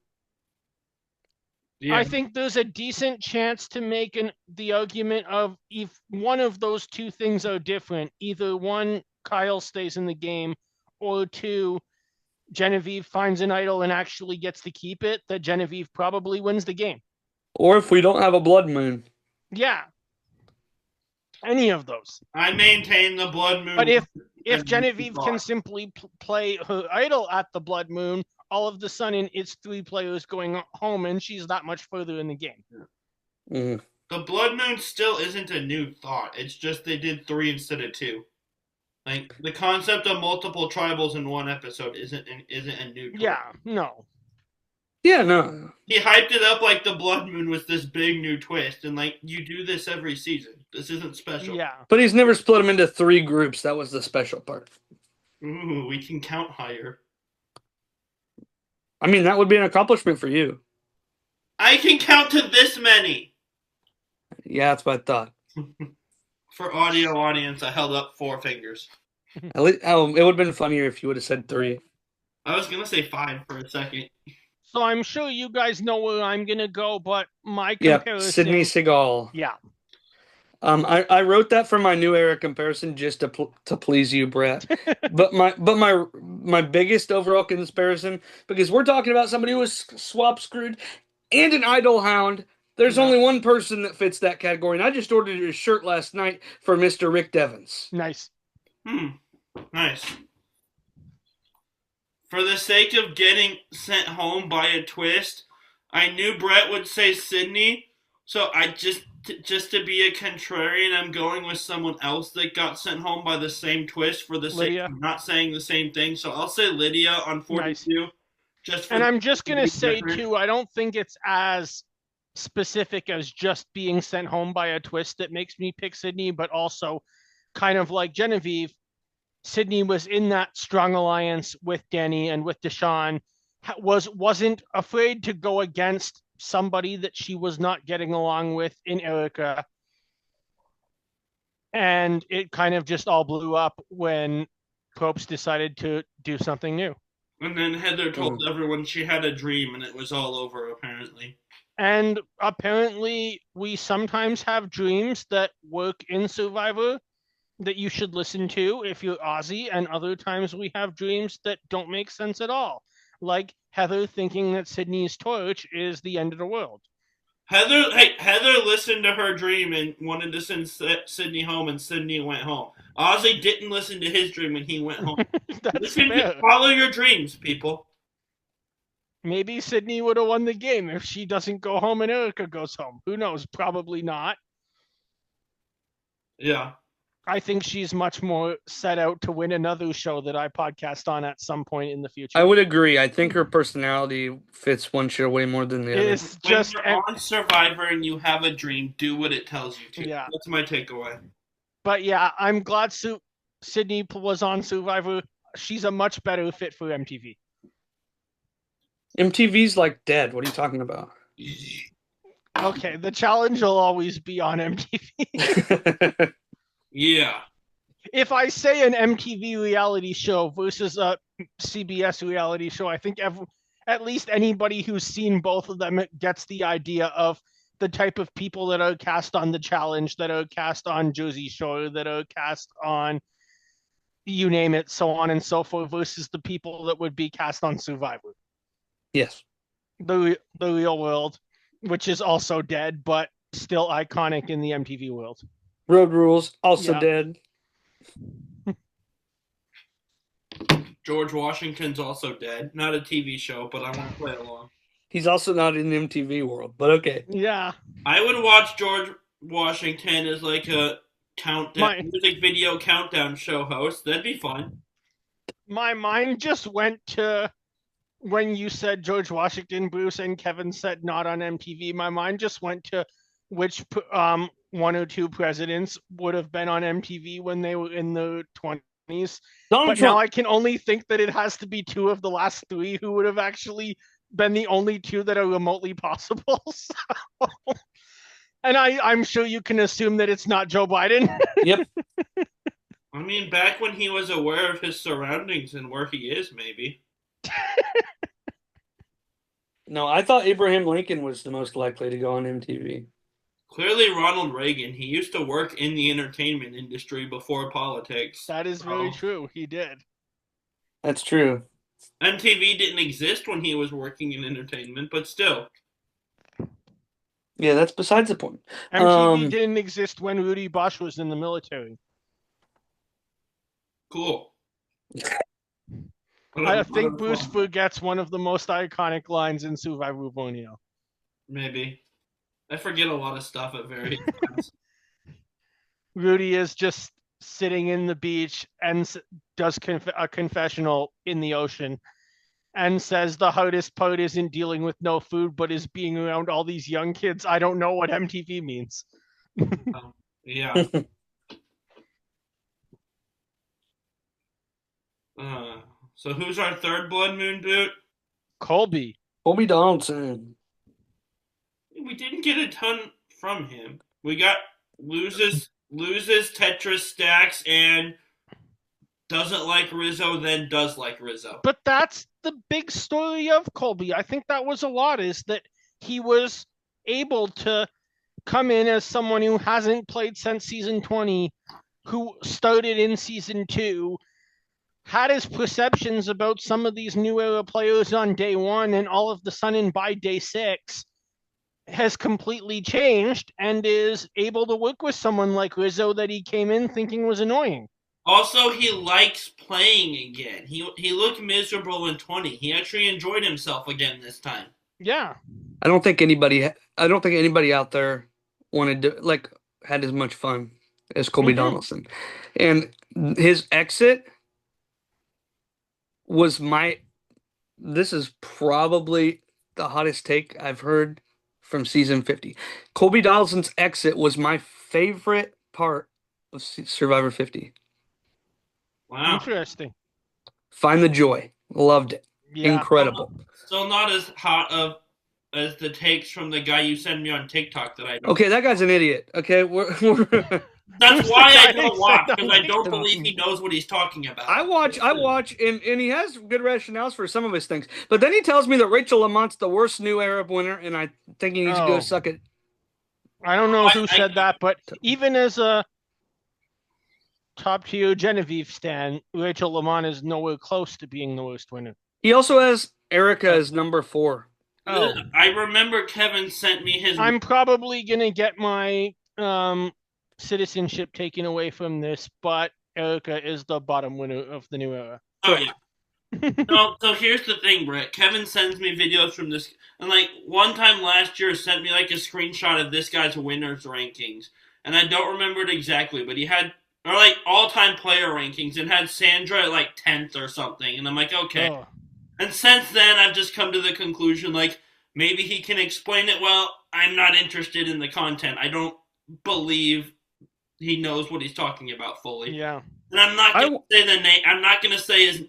Yeah. I think there's a decent chance to make the argument of if one of those two things are different, either one, Kyle stays in the game, or 2, Genevieve finds an idol and actually gets to keep it, that Genevieve probably wins the game. Or if we don't have a blood moon. Yeah. Any of those. I maintain the blood moon. But if Genevieve can simply play her idol at the blood moon, all of the sudden it's 3 players going home and she's that much further in the game. Mm. The blood moon still isn't a new thought. It's just they did 3 instead of 2. Like the concept of multiple tribals in one episode isn't a new thought. Yeah, no. Yeah, no. He hyped it up like the blood moon was this big new twist, and like you do this every season. This isn't special. Yeah. But he's never split them into 3 groups. That was the special part. Ooh, we can count higher. I mean, that would be an accomplishment for you. I can count to this many. Yeah, that's what I thought. For audio audience, I held up 4 fingers. At least, it would have been funnier if you would have said 3. I was gonna say 5 for a second. So I'm sure you guys know where I'm gonna go, but my Yeah, comparison. Sydney Seagal. Yeah. I wrote that for my new era comparison just to please you, Brett. but my biggest overall comparison, because we're talking about somebody who was swap screwed and an idol hound. There's only one person that fits that category, and I just ordered his shirt last night for Mr. Rick Devens. Nice. Nice. For the sake of getting sent home by a twist, I knew Brett would say Sydney, so I just to be a contrarian, I'm going with someone else that got sent home by the same twist for the sake of not saying the same thing. So I'll say Lydia on 42. Nice. Just and I'm just gonna say too, I don't think it's as specific as just being sent home by a twist that makes me pick Sydney, but also kind of like Genevieve, Sydney was in that strong alliance with Danny and with Deshawn, wasn't afraid to go against somebody that she was not getting along with in Erica. And it kind of just all blew up when Probst decided to do something new. And then Heather told everyone she had a dream and it was all over, apparently. And apparently we sometimes have dreams that work in Survivor that you should listen to if you're Aussie, and other times we have dreams that don't make sense at all. Like Heather thinking that Sydney's torch is the end of the world. Heather listened to her dream and wanted to send Sydney home, and Sydney went home. Ozzy didn't listen to his dream and he went home. Follow your dreams, people. Maybe Sydney would have won the game if she doesn't go home and Erica goes home. Who knows? Probably not. Yeah. I think she's much more set out to win another show that I podcast on at some point in the future. I would agree. I think her personality fits one show way more than the other. It's just when you're on Survivor and you have a dream, do what it tells you to. Yeah. That's my takeaway. But yeah, I'm glad Sydney was on Survivor. She's a much better fit for MTV. MTV's like dead. What are you talking about? Okay, the challenge will always be on MTV. Yeah. If I say an MTV reality show versus a CBS reality show, I think at least anybody who's seen both of them gets the idea of the type of people that are cast on The Challenge, that are cast on Jersey Shore, that are cast on you name it, so on and so forth, versus the people that would be cast on Survivor. Yes. The real world, which is also dead, but still iconic in the MTV world. Road Rules, also Yeah. dead. George Washington's also dead. Not a TV show, but I want to play along. He's also not in the MTV world, but okay. Yeah. I would watch George Washington as like a music video countdown show host. That'd be fun. My mind just went to when you said George Washington, Bruce, and Kevin said not on MTV. My mind just went to which one or two presidents would have been on MTV when they were in the 20s. Donald Trump. Now I can only think that it has to be two of the last three who would have actually been the only two that are remotely possible. So, and I'm sure you can assume that it's not Joe Biden. Yep. I mean, back when he was aware of his surroundings and where he is, maybe. No, I thought Abraham Lincoln was the most likely to go on MTV. Clearly Ronald Reagan. He used to work in the entertainment industry before politics. That is very true. He did. That's true. MTV didn't exist when he was working in entertainment, but still. Yeah, that's besides the point. MTV didn't exist when Rudy Bosch was in the military. Cool. I think Bruce forgets one of the most iconic lines in Survivor Borneo. Maybe. I forget a lot of stuff at various times. Rudy is just sitting in the beach and does a confessional in the ocean and says the hardest part isn't dealing with no food, but is being around all these young kids. I don't know what MTV means. Yeah. So who's our third Blood Moon Boot? Colby. Colby Donaldson. We didn't get a ton from him. We got loses Tetris stacks and doesn't like Rizzo, then does like Rizzo. But that's the big story of Colby. I think that was a lot, is that he was able to come in as someone who hasn't played since season 20, who started in season 2, had his perceptions about some of these new era players on day 1, and all of the sudden by day 6 has completely changed and is able to work with someone like Rizzo that he came in thinking was annoying. Also, he likes playing again. He looked miserable in 20. He actually enjoyed himself again this time. Yeah. I don't think anybody out there wanted to had as much fun as Colby Donaldson. And his exit was this is probably the hottest take I've heard from season 50. Colby Donaldson's exit was my favorite part of Survivor 50. Wow. Interesting. Find the joy. Loved it. Yeah. Incredible. Still not as hot as the takes from the guy you sent me on TikTok that I don't. Okay, that guy's an idiot. Okay, we're That's why I don't watch, because I don't believe he knows what he's talking about. I watch, and he has good rationales for some of his things. But then he tells me that Rachel Lamont's the worst new Arab winner, and I think he needs to go suck it. I don't know who said that, but even as a top-tier Genevieve stan, Rachel Lamont is nowhere close to being the worst winner. He also has Erica as number 4. Oh. I remember Kevin sent me his... I'm probably going to get my citizenship taken away from this, but Erica is the bottom winner of the new era. Oh, yeah. No, so here's the thing, Brett. Kevin sends me videos from this, and one time last year sent me a screenshot of this guy's winners rankings, and I don't remember it exactly, but he had all-time player rankings and had Sandra at 10th or something, and I'm like, okay. Oh. And since then, I've just come to the conclusion, maybe he can explain it well. I'm not interested in the content. I don't believe he knows what he's talking about fully. Yeah. And I'm not going to say the name. I'm not going to say his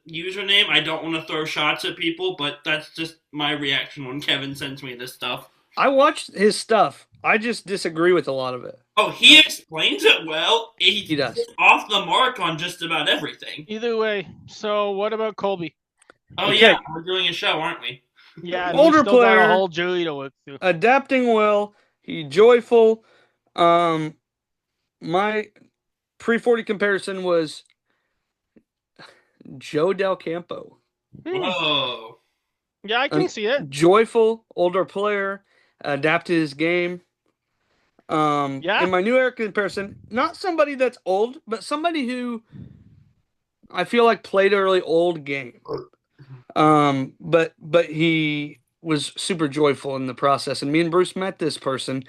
username. I don't want to throw shots at people, but that's just my reaction when Kevin sends me this stuff. I watched his stuff. I just disagree with a lot of it. Oh, he explains it well. He's He does. off the mark on just about everything. Either way, so what about Colby? Oh, Okay. yeah, we're doing a show, aren't we? Yeah, and Older we still got player. a whole jury to look through. Adapting well. He joyful. My pre-40 comparison was Joe Del Campo. Whoa. Yeah, I can see it. Joyful, older player, adapted his game. Yeah. In my new era comparison, not somebody that's old, but somebody who I feel like played a really old game. But he was super joyful in the process. And me and Bruce met this person.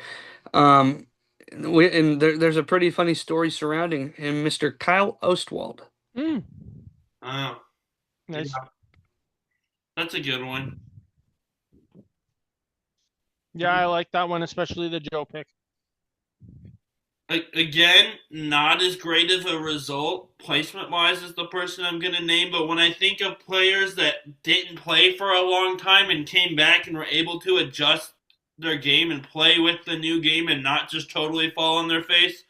There's a pretty funny story surrounding him, Mr. Kyle Ostwald. Oh, Nice. yeah. That's a good one. Yeah, I like that one, especially the Joe pick. Again, not as great of a result placement-wise as the person I'm going to name, but when I think of players that didn't play for a long time and came back and were able to adjust their game and play with the new game and not just totally fall on their face,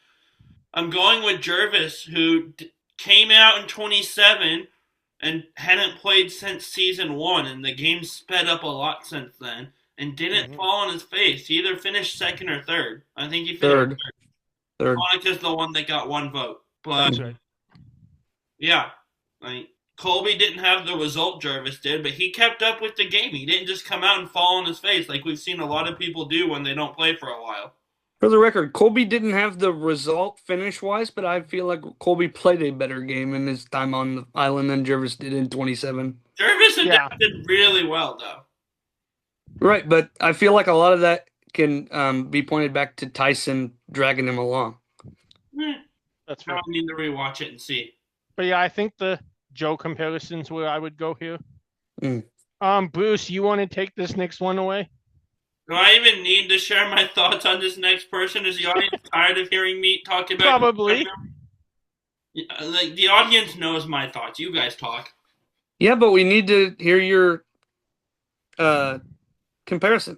I'm going with Jervis, who came out in 27 and hadn't played since season 1, and the game sped up a lot since then, and didn't fall on his face. He either finished second or third. I think he finished third. Monica's the one that got 1 vote. But, That's right. yeah. Colby didn't have the result Jervis did, but he kept up with the game. He didn't just come out and fall on his face like we've seen a lot of people do when they don't play for a while. For the record, Colby didn't have the result finish-wise, but I feel like Colby played a better game in his time on the island than Jervis did in 27. Jervis adapted really well, though. Right, but I feel like a lot of that can be pointed back to Tyson dragging him along. That's I right. need to rewatch it and see. But yeah, I think the Joe comparison's where I would go here. Mm. Bruce, you want to take this next one away? Do I even need to share my thoughts on this next person? Is the audience tired of hearing me talk about Probably. Like, the audience knows my thoughts. You guys talk. Yeah, but we need to hear your comparison.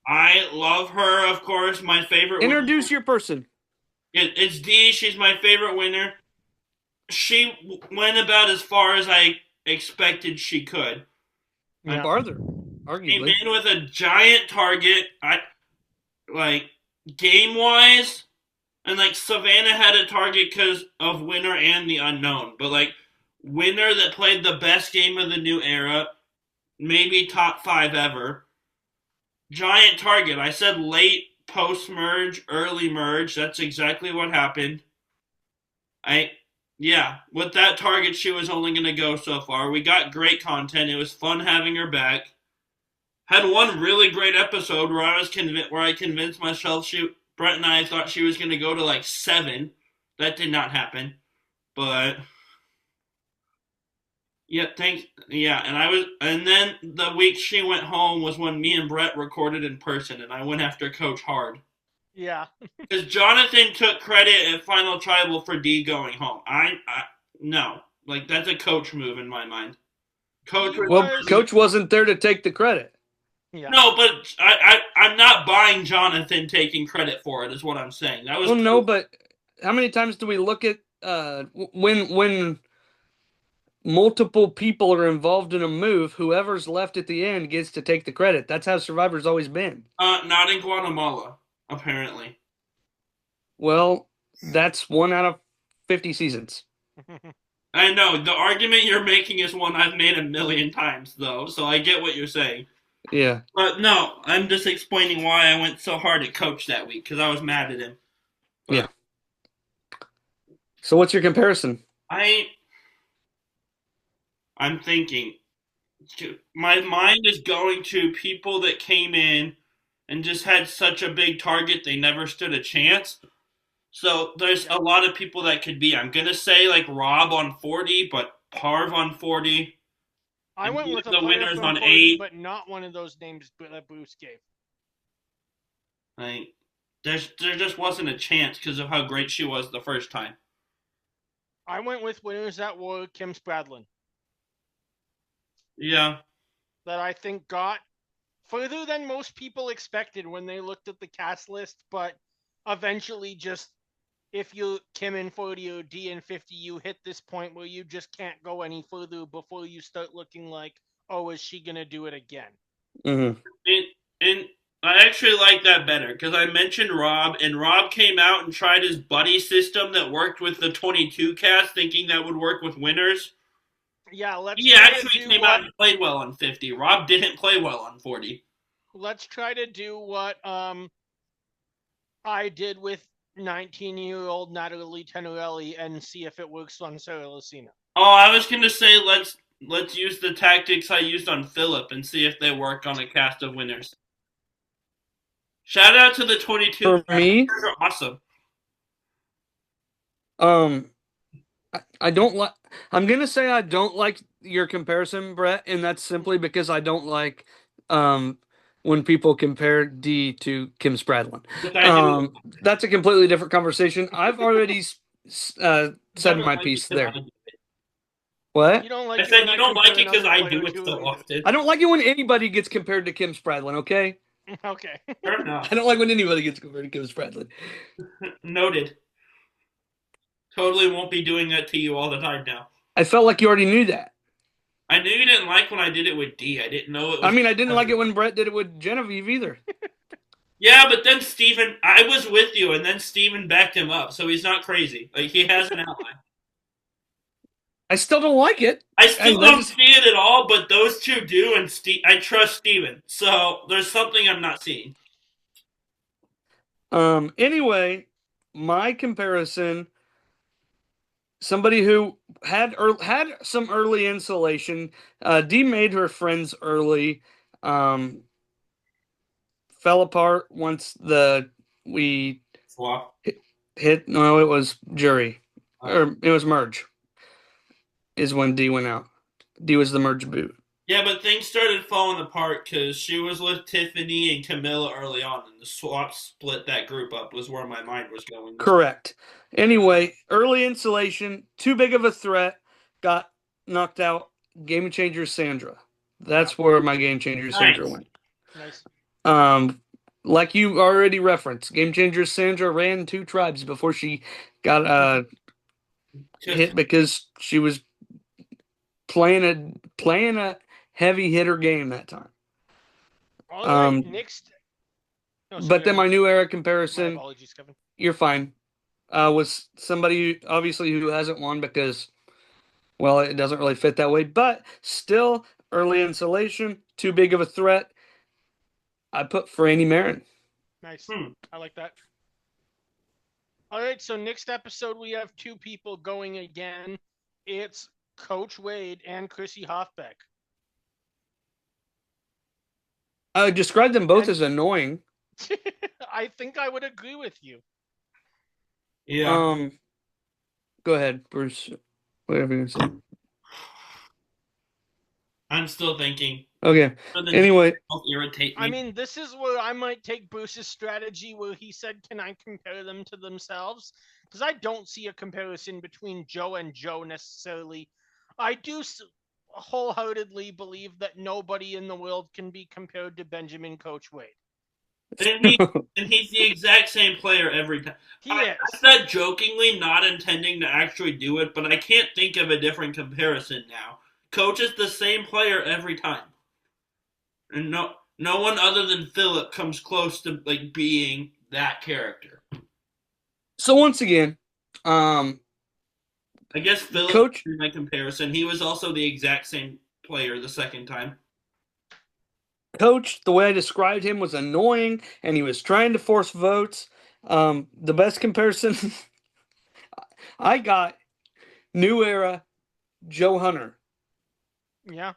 I love her, of course. My favorite. Introduce your person. It's Dee. She's my favorite winner. She went about as far as I expected she could. Yeah. Farther, arguably. Came in with a giant target. Game-wise, and Savannah had a target because of winner and the unknown. But winner that played the best game of the new era, maybe top 5 ever. Giant target. I said late post-merge, early merge. That's exactly what happened. With that target, she was only going to go so far. We got great content. It was fun having her back. Had one really great episode where I convinced myself Brett and I thought she was going to go to 7. That did not happen. But yeah, thanks. Yeah, and then the week she went home was when me and Brett recorded in person, and I went after Coach hard. Yeah. Because Jonathan took credit at Final Tribal for D going home. No. That's a coach move in my mind. Coach wasn't there to take the credit. Yeah. No, but I'm not buying Jonathan taking credit for it, is what I'm saying. That was no, but how many times do we look at when multiple people are involved in a move, whoever's left at the end gets to take the credit. That's how Survivor's always been. Not in Guatemala, apparently. Well, that's 1 out of 50 seasons. I know. The argument you're making is one I've made a million times, though, so I get what you're saying. Yeah. But no, I'm just explaining why I went so hard at Coach that week, because I was mad at him. But yeah. So what's your comparison? I'm thinking. My mind is going to people that came in and just had such a big target they never stood a chance. So there's a lot of people that could be. I'm going to say Rob on 40, but Parv on 40. I went with the winners on 40, 8. But not one of those names that Bruce gave. There just wasn't a chance because of how great she was the first time. I went with winners that were Kim Spradlin. Yeah. That I think got further than most people expected when they looked at the cast list, but eventually just, if you Kim in 40 or D in 50, you hit this point where you just can't go any further before you start looking like, oh, is she going to do it again? Mm-hmm. And I actually like that better because I mentioned Rob, and Rob came out and tried his buddy system that worked with the 22 cast, thinking that would work with winners. Yeah, let's He try to actually do came out and played well on 50. Rob didn't play well on 40. let's try to do what I did with 19-year-old Natalie Tenorelli and see if it works on Sarah Lucina. Oh, I was gonna say let's use the tactics I used on Philip and see if they work on a cast of winners. Shout out to the 22. For me, They're awesome. I don't like. I'm gonna say I don't like your comparison, Brett, and that's simply because I don't like when people compare D to Kim Spradlin. Which I do. That's a completely different conversation. I've already said my Like piece because there. I do it. What? You don't like I it said when you don't like compare it because another I do player it to so her. often. I don't like it when anybody gets compared to Kim Spradlin. Okay. Okay. Fair enough. I don't like when anybody gets compared to Kim Spradlin. Noted. Totally won't be doing that to you all the time now. I felt like you already knew that. I knew you didn't like when I did it with D. I didn't know it was. I mean, I didn't like it when Brett did it with Genevieve either. Yeah, but then Steven, I was with you, and then Steven backed him up, so he's not crazy. Like, he has an outline. I still don't like it. I still And don't that's- see it at all, but those two do, and I trust Steven. So there's something I'm not seeing. Anyway, my comparison, somebody who had some early insulation, D made her friends early, fell apart once we Swap. hit. No, it was jury, or it was merge. Is when D went out. D was the merge boot. Yeah, but things started falling apart because she was with Tiffany and Camilla early on, and the swap split that group up was where my mind was going. Correct. Anyway, early insulation, too big of a threat, got knocked out. Game changer Sandra. That's where my game changer Sandra went. Nice. Like you already referenced, game changer Sandra ran 2 tribes before she got hit because she was playing a heavy hitter game that time. All right, next. No, but then my new era comparison. My apologies, Kevin. You're fine. Was somebody obviously who hasn't won because, well, it doesn't really fit that way. But still, early insulation, too big of a threat. I put Franny Marin. Nice. I like that. All right, so next episode we have 2 people going again. It's Coach Wade and Chrissy Hoffbeck. I described them both as annoying. I think I would agree with you. Yeah. Go ahead, Bruce. Whatever you're gonna say. I'm still thinking. Okay. Anyway, irritate me. I mean, this is where I might take Bruce's strategy where he said, can I compare them to themselves? Because I don't see a comparison between Joe and Joe necessarily. I do wholeheartedly believe that nobody in the world can be compared to Benjamin Coach Wade. And he's the exact same player every time. He is. I said jokingly, not intending to actually do it, but I can't think of a different comparison now. Coach is the same player every time. And no one other than Philip comes close to like being that character. So once again, I guess Philip Coach, is my comparison. He was also the exact same player the second time. Coach, the way I described him was annoying, and he was trying to force votes. The best comparison I got, new era, Joe Hunter. Yeah.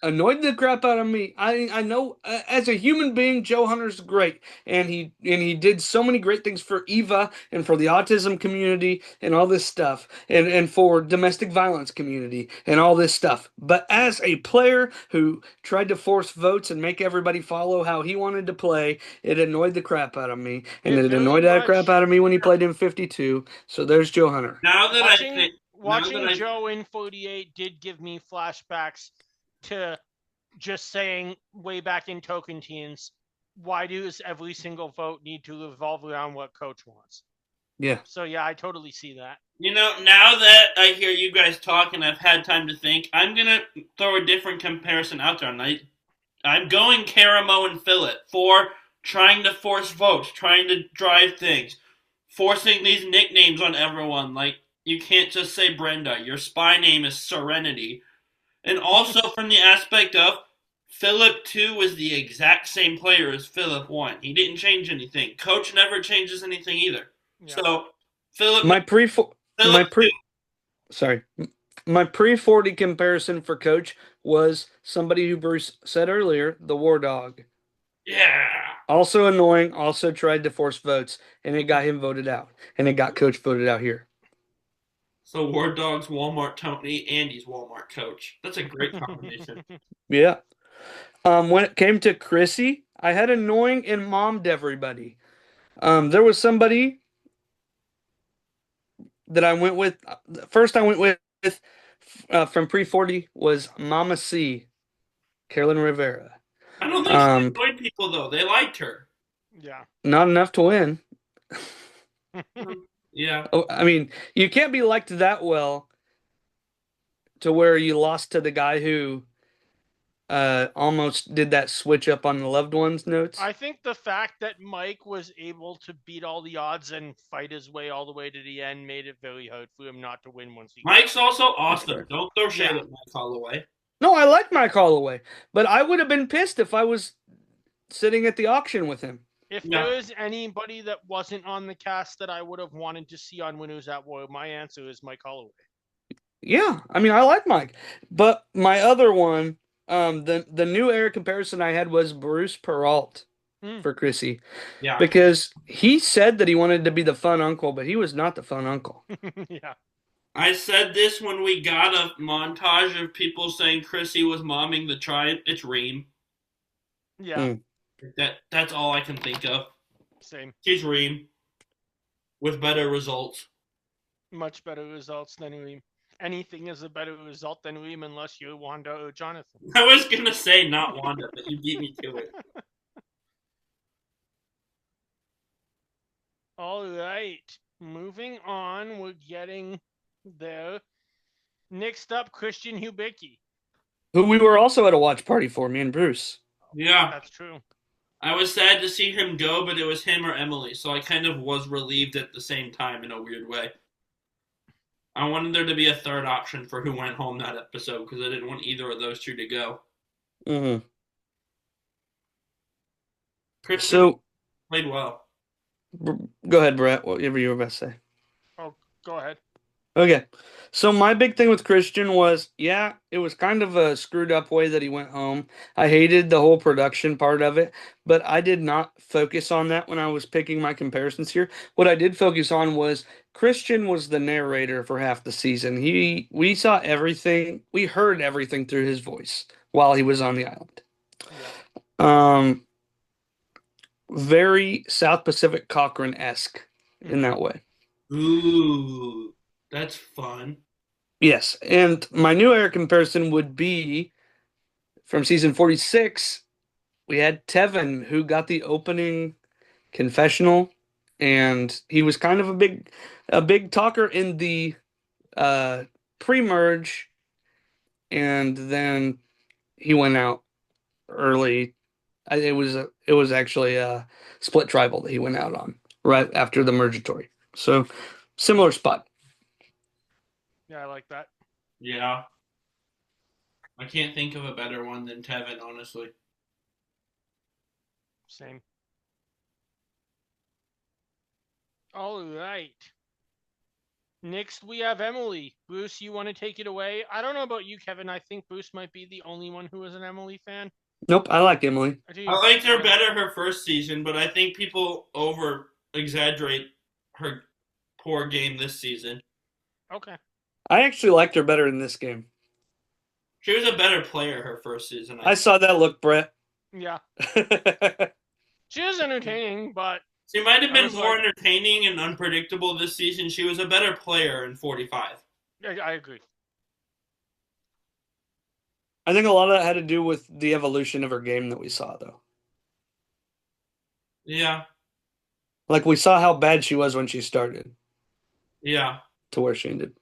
Annoyed the crap out of me. I know as a human being, Joe Hunter's great, and he did so many great things for Eva and for the autism community and all this stuff, and for domestic violence community and all this stuff. But as a player who tried to force votes and make everybody follow how he wanted to play, it annoyed the crap out of me, and it annoyed that crap out of me when he played in 52. So there's Joe Hunter. Now that watching Joe in 48 did give me flashbacks to just saying way back in Token Teens, why does every single vote need to revolve around what coach wants? Yeah. So yeah, I totally see that. Now that I hear you guys talk and I've had time to think, I'm going to throw a different comparison out there. I'm going Karamo and Phillip for trying to force votes, trying to drive things, forcing these nicknames on everyone. Like, you can't just say Brenda. Your spy name is Serenity. And also from the aspect of Phillip 2 was the exact same player as Phillip 1. He didn't change anything. Coach never changes anything either. Yeah. So, Phillip My pre 2, sorry. My pre-40 comparison for coach was somebody who Bruce said earlier, the War Dog. yeah. Also annoying, also tried to force votes, and it got him voted out. And it got coach voted out here. So War Dog's Walmart Tony, Andy's Walmart coach. That's a great combination. Yeah. When it came to Chrissy, I had annoying and mommed everybody. There was somebody that I went with. First, I went with from pre-40 was Mama C, Carolyn Rivera. I don't think she annoyed people though. They liked her. Yeah. Not enough to win. Yeah. Oh, I mean, you can't be liked that well to where you lost to the guy who almost did that switch up on the loved ones notes. I think the fact that Mike was able to beat all the odds and fight his way all the way to the end made it very hard for him not to win once he Mike's also awesome. Don't throw shade Yeah. at Mike Holloway. No, I like Mike Holloway, but I would have been pissed if I was sitting at the auction with him. If Yeah. there is anybody that wasn't on the cast that I would have wanted to see on Winners at War, my answer is Mike Holloway. Yeah, I mean, I like Mike, but my other one, the new era comparison I had was Bruce Peralt for Chrissy, Yeah. because he said that he wanted to be the fun uncle, but he was not the fun uncle. Yeah. I said this when we got a montage of people saying Chrissy was momming the tribe. It's Reem. Yeah. That's all I can think of. Same. She's Reem with better results. Much better results than Reem. Anything is a better result than Reem unless you're Wanda or Jonathan. I was gonna say not Wanda, but you beat me to it. All right. Moving on, we're getting there. Next up, Christian Hubicki. Who we were also at a watch party for, me and Bruce. Yeah. That's true. I was sad to see him go, but it was him or Emily, so I kind of was relieved at the same time in a weird way. I wanted there to be a third option for who went home that episode because I didn't want either of those two to go. Mm-hmm. Christian So, played well. go ahead, Brett. Whatever you were about to say. Oh, go ahead. Okay. So my big thing with Christian was, yeah, it was kind of a screwed up way that he went home. I hated the whole production part of it, but I did not focus on that when I was picking my comparisons here. What I did focus on was Christian was the narrator for half the season. We saw everything, we heard everything through his voice while he was on the island. Yeah. Very South Pacific Cochrane-esque in that way. Ooh, that's fun. Yes, and my new era comparison would be from season 46. We had Tevin, who got the opening confessional, and he was kind of a big talker in the pre-merge, and then he went out early. It was actually a split tribal that he went out on right after the mergatory. So similar spot. Yeah, I like that. Yeah. I can't think of a better one than Tevin, honestly. Same. All right. Next, we have Emily. Bruce, you want to take it away? I don't know about you, Kevin. I think Bruce might be the only one who is an Emily fan. Nope, I like Emily. I liked her better her first season, but I think people over-exaggerate her poor game this season. Okay. I actually liked her better in this game. She was a better player her first season. I saw that look, Brett. Yeah. She was entertaining, but she might have been more entertaining and unpredictable this season. She was a better player in 45. I agree. I think a lot of that had to do with the evolution of her game that we saw, though. Yeah. Like we saw how bad she was when she started Yeah. to where she ended.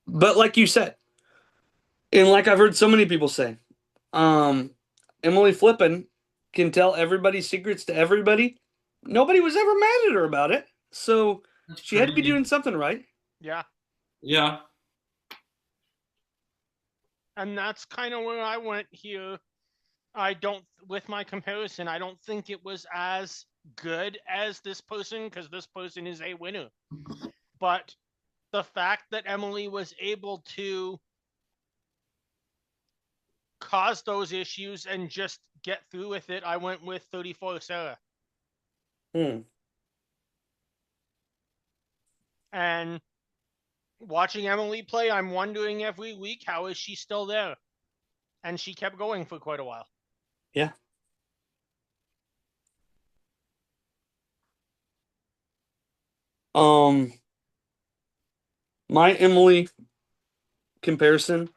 But like you said, and like I've heard so many people say, um, Emily Flippin can tell everybody's secrets to everybody. Nobody was ever mad at her about it. So That's she had to be crazy. doing something right. Yeah. Yeah. And that's kind of where I went here. With my comparison, I don't think it was as good as this person because this person is a winner. But the fact that Emily was able to cause those issues and just get through with it, I went with 34 Sarah. Hmm. And watching Emily play, I'm wondering every week, how is she still there? And she kept going for quite a while. Yeah. My Emily comparison,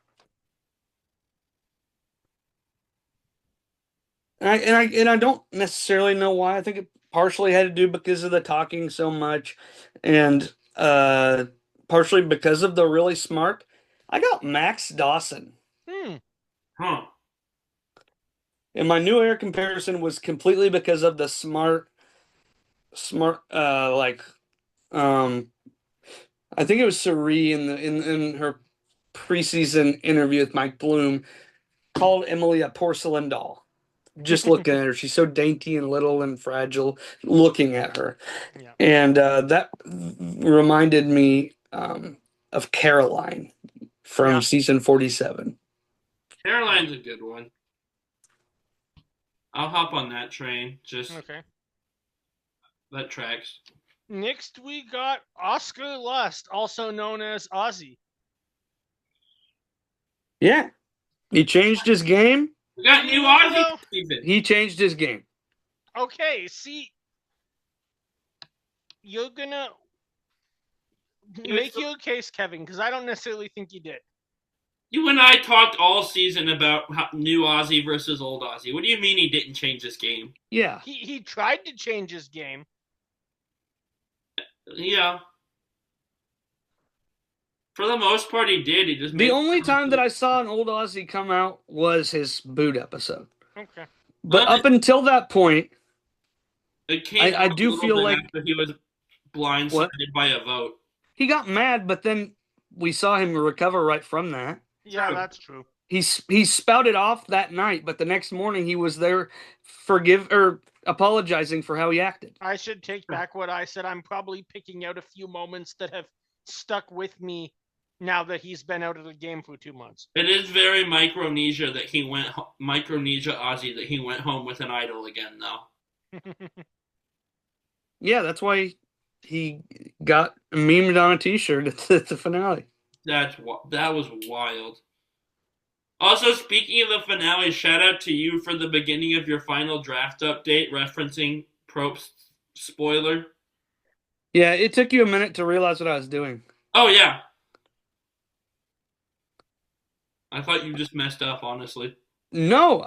and I don't necessarily know why. I think it partially had to do because of the talking so much, and partially because of the really smart. I got Max Dawson, Huh. and my new air comparison was completely because of the smart, like um, I think it was Suri in her preseason interview with Mike Bloom called Emily a porcelain doll. Just looking at her, she's so dainty and little and fragile. Looking at her, Yeah. and that reminded me of Caroline from Yeah. season 47. Caroline's a good one. I'll hop on that train. Just Okay. that tracks. Next, we got Oscar Lust, also known as Ozzy. Yeah, he changed his game. We got new Ozzy season. He changed his game. Okay, see, you're gonna make your case, Kevin, because I don't necessarily think you did. You and I talked all season about new Ozzy versus old Ozzy. What do you mean he didn't change his game? Yeah, He tried to change his game. Yeah. For the most part, he did. He just the made only time that I saw an old Ozzy come out was his boot episode. Okay. But up until that point, it came I out a do little feel bit like after he was blindsided what by a vote. he got mad, but then we saw him recover right from that. Yeah, True. that's true. He spouted off that night, but the next morning he was there apologizing for how he acted. I should take back what I said. I'm probably picking out a few moments that have stuck with me now that he's been out of the game for 2 months. It is very Micronesia Ozzy that he went home with an idol again, though. Yeah, that's why he got memed on a T-shirt at the finale. That was wild. Also, speaking of the finale, shout out to you for the beginning of your final draft update referencing Probst's spoiler. Yeah, it took you a minute to realize what I was doing. Oh, yeah. I thought you just messed up, honestly. No,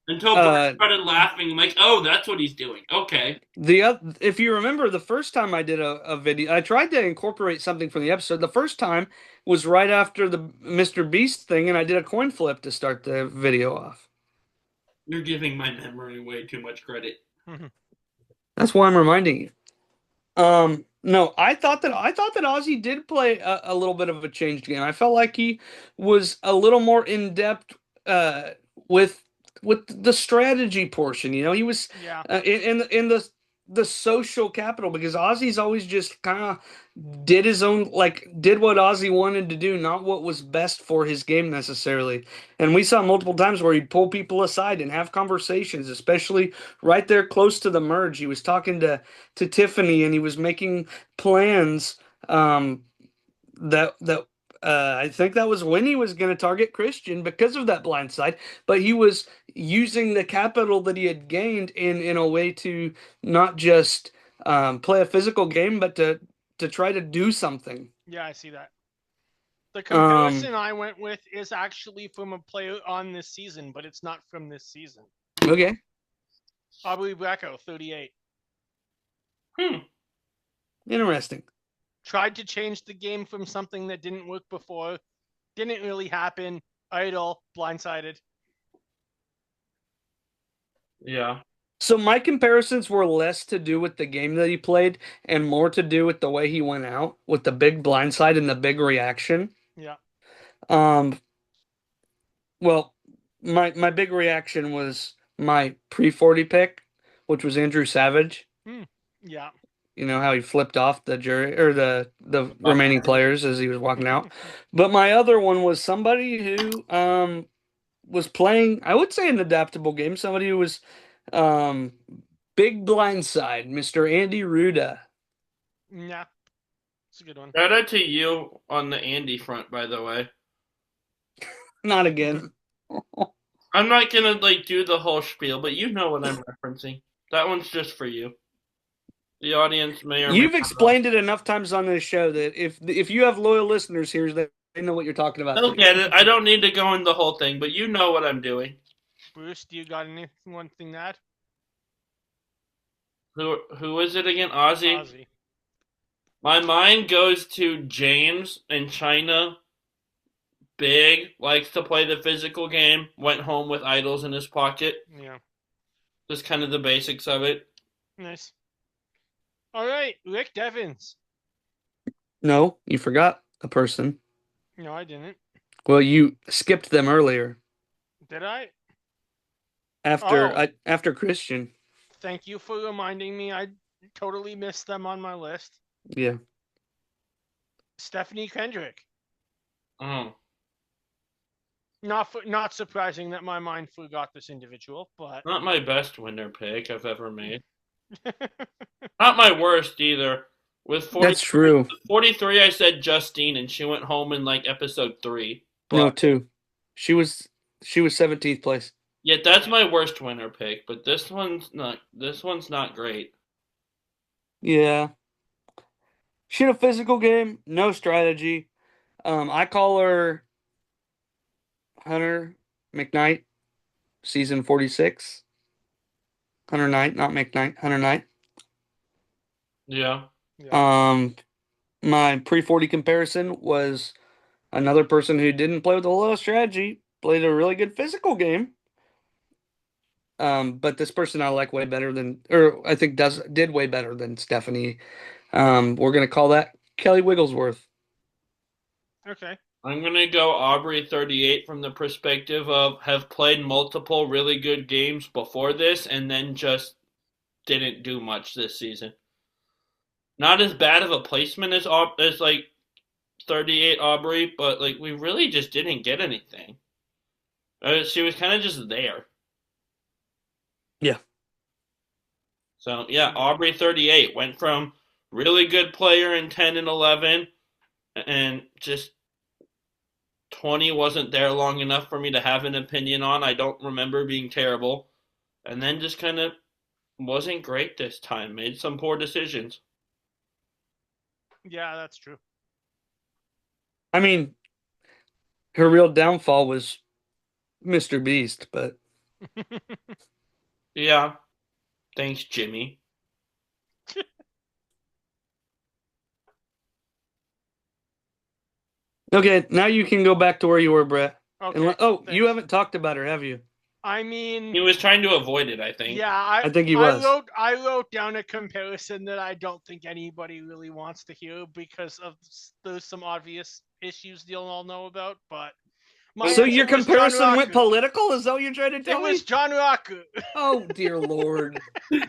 Until Brett started laughing, I'm like, oh, that's what he's doing. Okay. if you remember the first time I did a video, I tried to incorporate something from the episode. The first time was right after the Mr. Beast thing, and I did a coin flip to start the video off. You're giving my memory way too much credit. That's why I'm reminding you. No, I thought that Ozzy did play a little bit of a changed game. I felt like he was a little more in depth with the strategy portion. You know, he was in the social capital because Ozzy's always just kind of did his own, like did what Ozzy wanted to do, not what was best for his game necessarily. And we saw multiple times where he'd pull people aside and have conversations, especially right there close to the merge. He was talking to Tiffany and he was making plans that I think that was when he was going to target Christian because of that blind side, but he was using the capital that he had gained in a way to not just play a physical game, but to try to do something. Yeah, I see that. The comparison I went with is actually from a player on this season, but it's not from this season. Okay. Aubrey Bracco, 38. Interesting. Tried to change the game from something that didn't work before. Didn't really happen. Idle. Blindsided. Yeah. So my comparisons were less to do with the game that he played and more to do with the way he went out with the big blindside and the big reaction. Yeah. Well, my big reaction was my pre-40 pick, which was Andrew Savage. Yeah. You know how he flipped off the jury or the remaining players as he was walking out. But my other one was somebody who was playing, I would say, an adaptable game. Somebody who was big blindside, Mr. Andy Ruda. Yeah. It's a good one. Shout out to you on the Andy front, by the way. Not again. I'm not gonna do the whole spiel, but you know what I'm referencing. That one's just for you. The audience may or may You've not explained it enough times on this show that if you have loyal listeners here, they know what you're talking about. They'll get it. I don't need to go in the whole thing, but you know what I'm doing. Bruce, do you got one thing to add? Who is it again? Ozzy? Ozzy. My mind goes to James in China. Big, likes to play the physical game, went home with idols in his pocket. Yeah. Just kind of the basics of it. Nice. All right, Rick Devens. No, you forgot a person. No, I didn't. Well, you skipped them earlier. Did I? After Christian. Thank you for reminding me. I totally missed them on my list. Yeah. Stephanie Kendrick. Oh. Not surprising that my mind forgot this individual, but Not my best winner pick I've ever made. Not my worst either. With 40, That's true. 43, I said Justine, and she went home in episode 3. But, No, 2. She was 17th place. Yeah, that's my worst winner pick, but this one's not great. Yeah. She had a physical game, no strategy. I call her Hunter McKnight, season 46. Hunter Knight, not McKnight, Hunter Knight. Yeah. My pre-40 comparison was another person who didn't play with a lot of strategy, played a really good physical game. But this person I like way better than, or I think did way better than Stephanie. We're gonna call that Kelly Wigglesworth. Okay. I'm going to go Aubrey 38 from the perspective of have played multiple really good games before this and then just didn't do much this season. Not as bad of a placement as 38 Aubrey, but we really just didn't get anything. She was kind of just there. Yeah. So, yeah, Aubrey 38 went from really good player in 10 and 11 and just 20 wasn't there long enough for me to have an opinion on. I don't remember being terrible. And then just kind of wasn't great this time. Made some poor decisions. Yeah, that's true. I mean, her real downfall was Mr. Beast, but Yeah. Thanks, Jimmy. okay, now you can go back to where you were, Brett. Okay. And, you haven't talked about her, have you? I mean, He was trying to avoid it, I think. yeah, I think he was. I wrote down a comparison that I don't think anybody really wants to hear because of there's some obvious issues you'll all know about. But so your comparison went political? Is that what you're trying to tell me? It was John Raku. Oh dear Lord! No,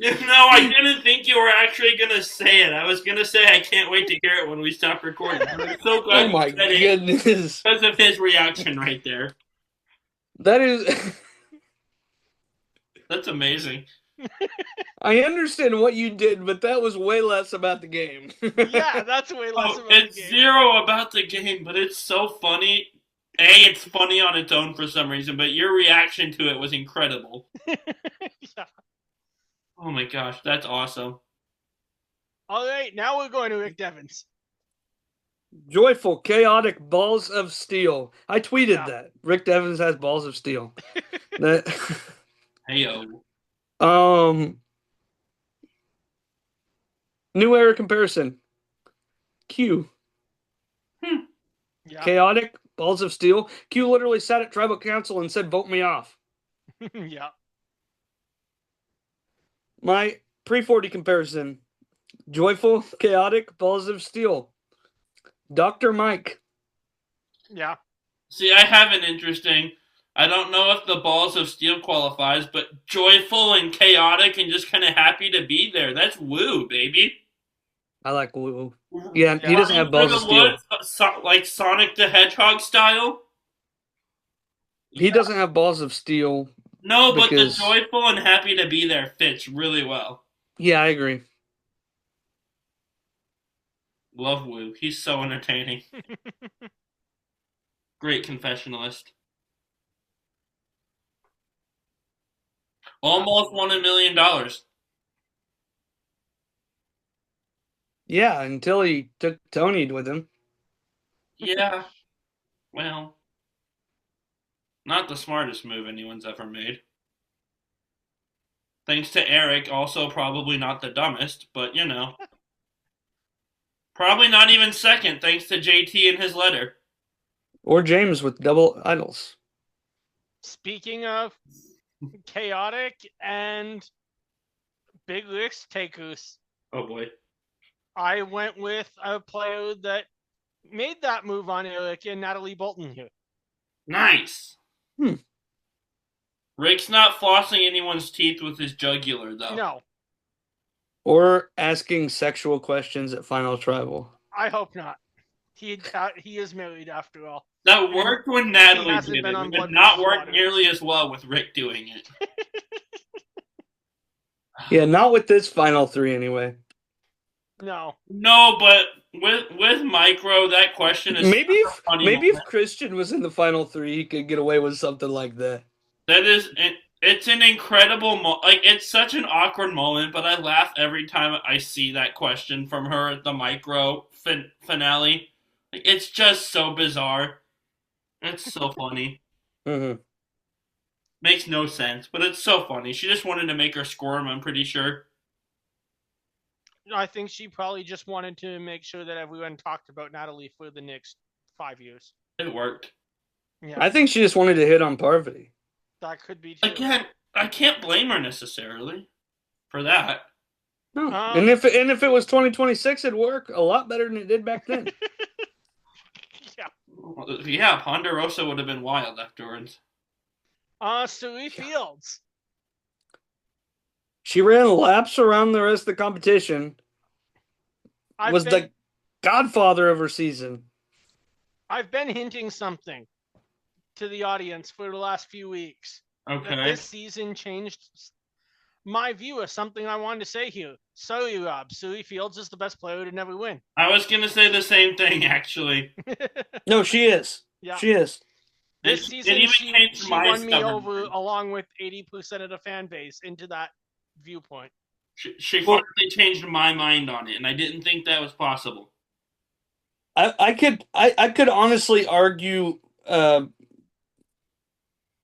I didn't think you were actually gonna say it. I was gonna say I can't wait to hear it when we stop recording. I'm so glad. Oh my goodness! Because of his reaction right there. That is. That's amazing. I understand what you did, but that was way less about the game. Yeah, that's way less about the game. It's zero about the game, but it's so funny. It's funny on its own for some reason, but your reaction to it was incredible. Yeah. Oh my gosh, that's awesome. All right, now we're going to Rick Devens. Joyful, chaotic balls of steel. I tweeted that. Rick Devens has balls of steel. Heyo. New era comparison. Q. Yeah. Chaotic, balls of steel. Q literally sat at tribal council and said, "Vote me off." Yeah. My pre-40 comparison. Joyful, chaotic, balls of steel. Dr. Mike. Yeah. See, I have an interesting. I don't know if the balls of steel qualifies, but joyful and chaotic and just kind of happy to be there. That's woo, baby. I like woo. Yeah, he doesn't have Running balls through of the steel. woods, like Sonic the Hedgehog style. He doesn't have balls of steel. No, but the because- joyful and happy to be there fits really well. Yeah, I agree. Love Woo. He's so entertaining. Great confessionalist. Almost won $1 million. Yeah, until he took Tony with him. Yeah. Well, not the smartest move anyone's ever made. Thanks to Eric, also probably not the dumbest, but you know. Probably not even second, thanks to JT and his letter. Or James with double idols. Speaking of chaotic and big risk takers, Oh boy. I went with a player that made that move on Eric and Natalie Bolton here. Nice. Rick's not flossing anyone's teeth with his jugular, though. No, Or asking sexual questions at Final Tribal. I hope not. He is married after all. That worked when Natalie hasn't did been it. on It did Blood not vs. work Water. nearly as well with Rick doing it. Yeah, not with this Final 3 anyway. No. No, but with Micro, that question is Maybe such a funny if moment. Christian was in the Final 3, he could get away with something like that. That is, it's an incredible like it's such an awkward moment, but I laugh every time I see that question from her at the Micro finale. Like, it's just so bizarre. It's so funny. Mm-hmm. Makes no sense, but it's so funny. She just wanted to make her squirm, I'm pretty sure. I think she probably just wanted to make sure that everyone talked about Natalie for the next 5 years. It worked. Yeah, I think she just wanted to hit on Parvati. that could be true. Again, I can't blame her necessarily for that. No. And if it was 2026, it'd work a lot better than it did back then. Yeah, Ponderosa would have been wild afterwards. Stewie Fields. She ran laps around the rest of the competition. Was the godfather of her season. I've been hinting something to the audience for the last few weeks. Okay. That this season changed my view of something I wanted to say here. Sorry, Rob. Stewie Fields is the best player to never win. I was going to say the same thing, actually. No, she is. Yeah. She is. This season, even she changed my won me stubborn over, mind. along with 80% of the fan base, into that viewpoint. She finally changed my mind on it, and I didn't think that was possible. I could honestly argue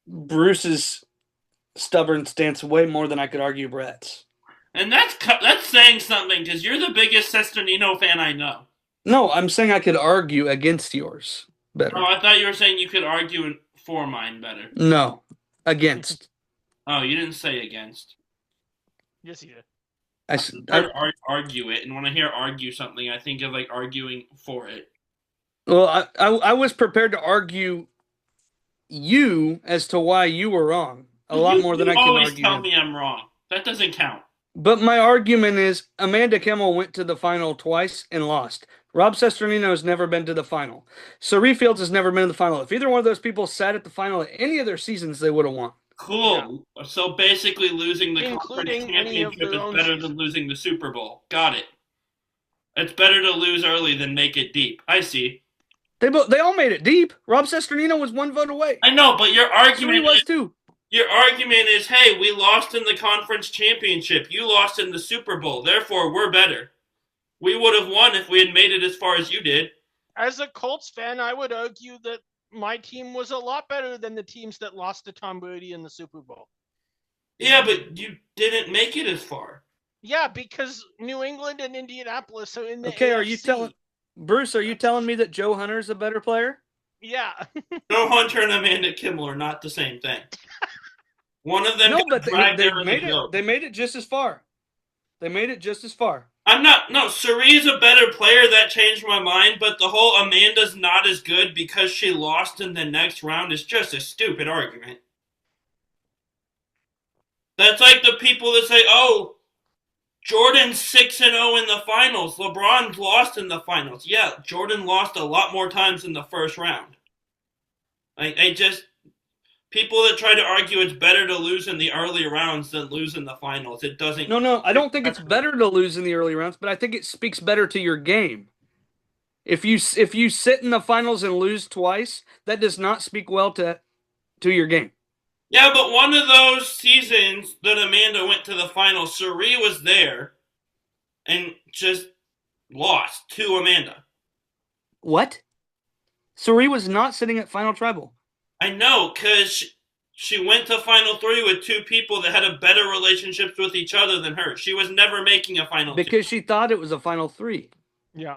Bruce's stubborn stance way more than I could argue Brett's. And that's saying something, because you're the biggest Sesternino fan I know. No, I'm saying I could argue against yours better. Oh, I thought you were saying you could argue for mine better. No, against. Oh, you didn't say against. Yes, you did. I argue it, and when I hear argue something, I think of like arguing for it. Well, I was prepared to argue you as to why you were wrong a lot more than I can always argue. tell me I'm wrong. That doesn't count. But my argument is Amanda Kimmel went to the final twice and lost. Rob Sesternino has never been to the final. Sari Fields has never been to the final. If either one of those people sat at the final at any of their seasons, they would have won. Cool. Yeah. So basically losing the Including conference championship is better season. than losing the Super Bowl. Got it. It's better to lose early than make it deep. I see. They all made it deep. Rob Sesternino was one vote away. I know, but your argument was too. Your argument is, hey, we lost in the conference championship. You lost in the Super Bowl. Therefore, we're better. We would have won if we had made it as far as you did. As a Colts fan, I would argue that my team was a lot better than the teams that lost to Tom Brady in the Super Bowl. Yeah, but didn't make it as far. Yeah, because New England and Indianapolis are in the Okay, AFC. Bruce, are you telling me that Joe Hunter's a better player? Yeah. Joe Hunter and Amanda Kimmel are not the same thing. One of them No, got but dragged they there in made the it. goat. They made it just as far. They made it just as far. Cerie's a better player. That changed my mind, but the whole Amanda's not as good because she lost in the next round is just a stupid argument. That's like the people that say, oh, Jordan's 6-0 in the finals. LeBron lost in the finals. Yeah, Jordan lost a lot more times in the first round. People that try to argue it's better to lose in the early rounds than lose in the finals. It doesn't. No, I don't think it's better to lose in the early rounds, but I think it speaks better to your game. If you sit in the finals and lose twice, that does not speak well to your game. Yeah, but one of those seasons that Amanda went to the finals, Cirie was there and just lost to Amanda. What? Cirie was not sitting at Final Tribal. I know, because she went to Final 3 with two people that had a better relationships with each other than her. She was never making a Final 2. Because she thought it was a Final 3. Yeah.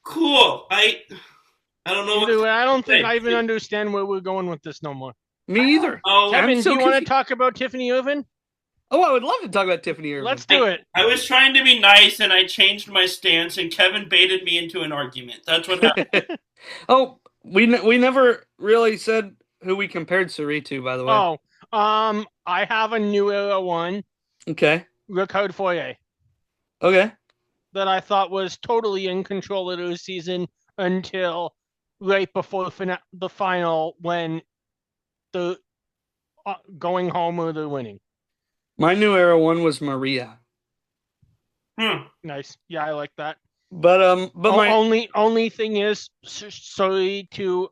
Cool. I don't know. Either way, I don't think I even understand where we're going with this no more. Me either. Oh, Kevin, do you want to talk about Tiffany Irvin? Oh, I would love to talk about Tiffany Irvin. Let's do it. I was trying to be nice, and I changed my stance, and Kevin baited me into an argument. That's what happened. Oh, we never really said who we compared Cirie to, by the way. Oh, I have a new era one. Okay. Ricard Foyer. Okay. That I thought was totally in control of the season until right before the final when the going home or the winning. My new era one was Maria. Nice. Yeah, I like that. But my only thing is, sorry to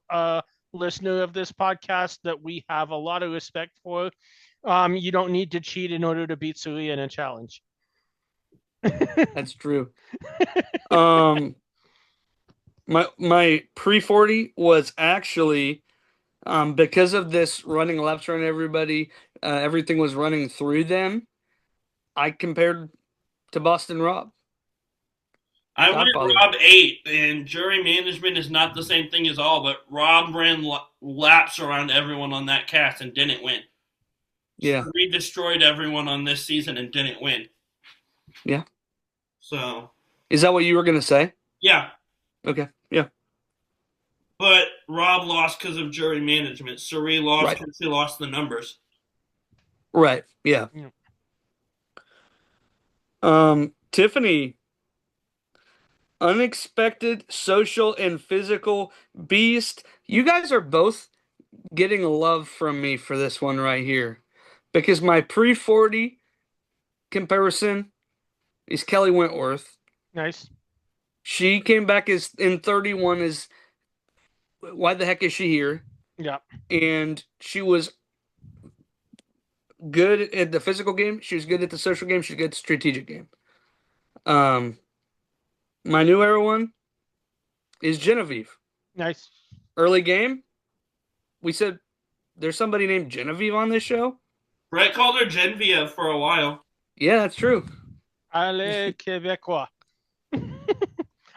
listener of this podcast that we have a lot of respect for. You don't need to cheat in order to beat Cirie in a challenge. That's true. My pre-40 was actually because of this running laps around everybody, everything was running through them. I compared to Boston Rob. I went Rob 8, and jury management is not the same thing as all, but Rob ran laps around everyone on that cast and didn't win. Yeah. So we destroyed everyone on this season and didn't win. Yeah. So. Is that what you were going to say? Yeah. Okay. Yeah. But Rob lost because of jury management. Cirie lost because she lost the numbers. Right. Yeah. Tiffany, unexpected social and physical beast. You guys are both getting love from me for this one right here, because my pre-40 comparison is Kelly Wentworth. Nice. She came back as in 31 as why the heck is she here? Yeah. And she was good at the physical game. She was good at the social game. She's good at the strategic game. My new era one is Genevieve. Nice. Early game, we said there's somebody named Genevieve on this show. Brett called her Genevieve for a while. Yeah, that's true. Allez, Québécois.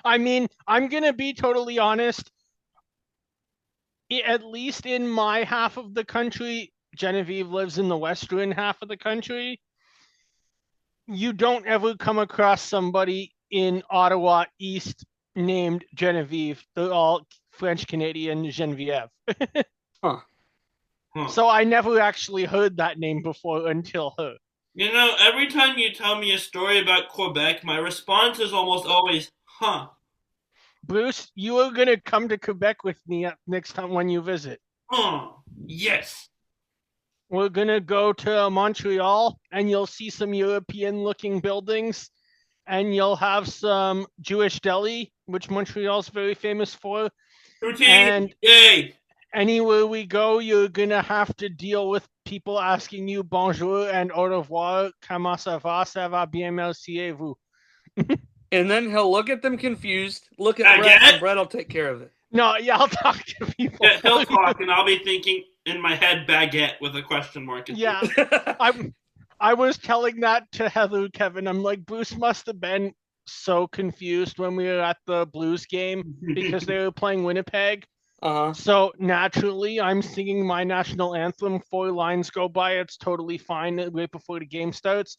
I mean, I'm going to be totally honest. At least in my half of the country, Genevieve lives in the western half of the country. You don't ever come across somebody in Ottawa East named Genevieve. They're all French-Canadian Genevieve. So I never actually heard that name before until her. You know, every time you tell me a story about Quebec, my response is almost always, huh. Bruce, you are going to come to Quebec with me next time when you visit. Yes. We're going to go to Montreal, and you'll see some European-looking buildings, and you'll have some Jewish deli, which Montreal's very famous for. Poutine. And yay. Anywhere we go, you're going to have to deal with people asking you bonjour and au revoir. Comment ça va? Ça va bien, merci et vous. And then he'll look at them confused, look at Brett, and Brett will take care of it. No, yeah, I'll talk to people. Yeah, he'll talk, and I'll be thinking in my head baguette with a question mark. Yeah, I was telling that to Heather, Kevin. I'm like, Bruce must have been so confused when we were at the Blues game because they were playing Winnipeg. Uh-huh. So naturally, I'm singing my national anthem. 4 lines go by. It's totally fine right before the game starts.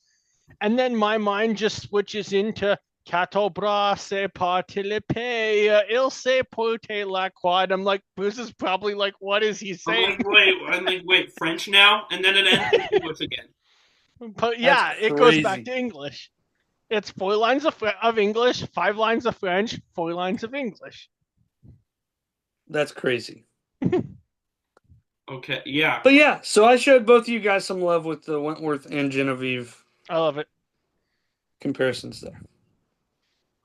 And then my mind just switches into Catobra se partilipe, il se porte la quad. I'm like, Bruce is probably like, what is he saying? I'm like, wait, French now? And then it ends in English again. But yeah, That's it goes back crazy. to English. It's 4 lines of English, 5 lines of French, 4 lines of English. That's crazy. Okay, yeah. But yeah, so I showed both of you guys some love with the Wentworth and Genevieve I love it. comparisons there.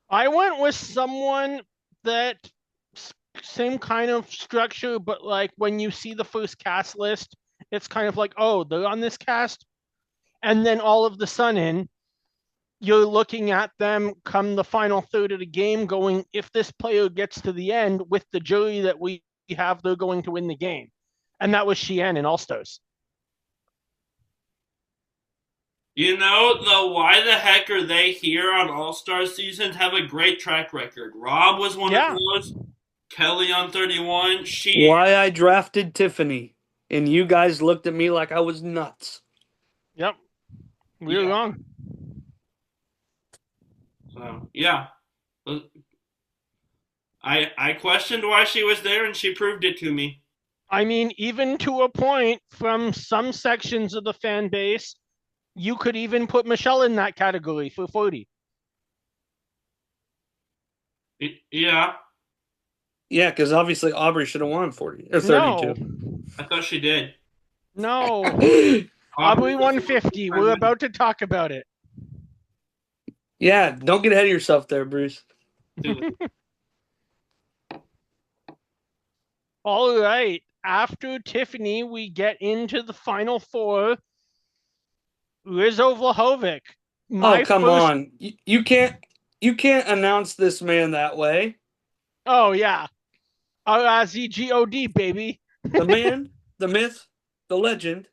I went with someone that same kind of structure, but like when you see the first cast list, it's kind of like, oh, they're on this cast. And then all of the sudden, you're looking at them come the final third of the game going, if this player gets to the end with the jury that we have, they're going to win the game. And that was Sheehan in All-Stars. You know, though, why the heck are they here on All-Star seasons? Have a great track record. Rob was one of those. Kelly on 31. Why I drafted Tiffany, and you guys looked at me like I was nuts. Yep. We were wrong. So, yeah. I questioned why she was there, and she proved it to me. I mean, even to a point, from some sections of the fan base, you could even put Michelle in that category for 40. Yeah. Yeah, because obviously Aubrey should have won 40 or 32. No. I thought she did. No. Aubrey won 50. We're about to talk about it. Yeah, don't get ahead of yourself there, Bruce. All right. After Tiffany, we get into the final 4. Rizzo Vlahovic. Oh, come on. You can't announce this man that way. Oh, yeah. R-I-Z-G-O-D, baby. The man, the myth, the legend.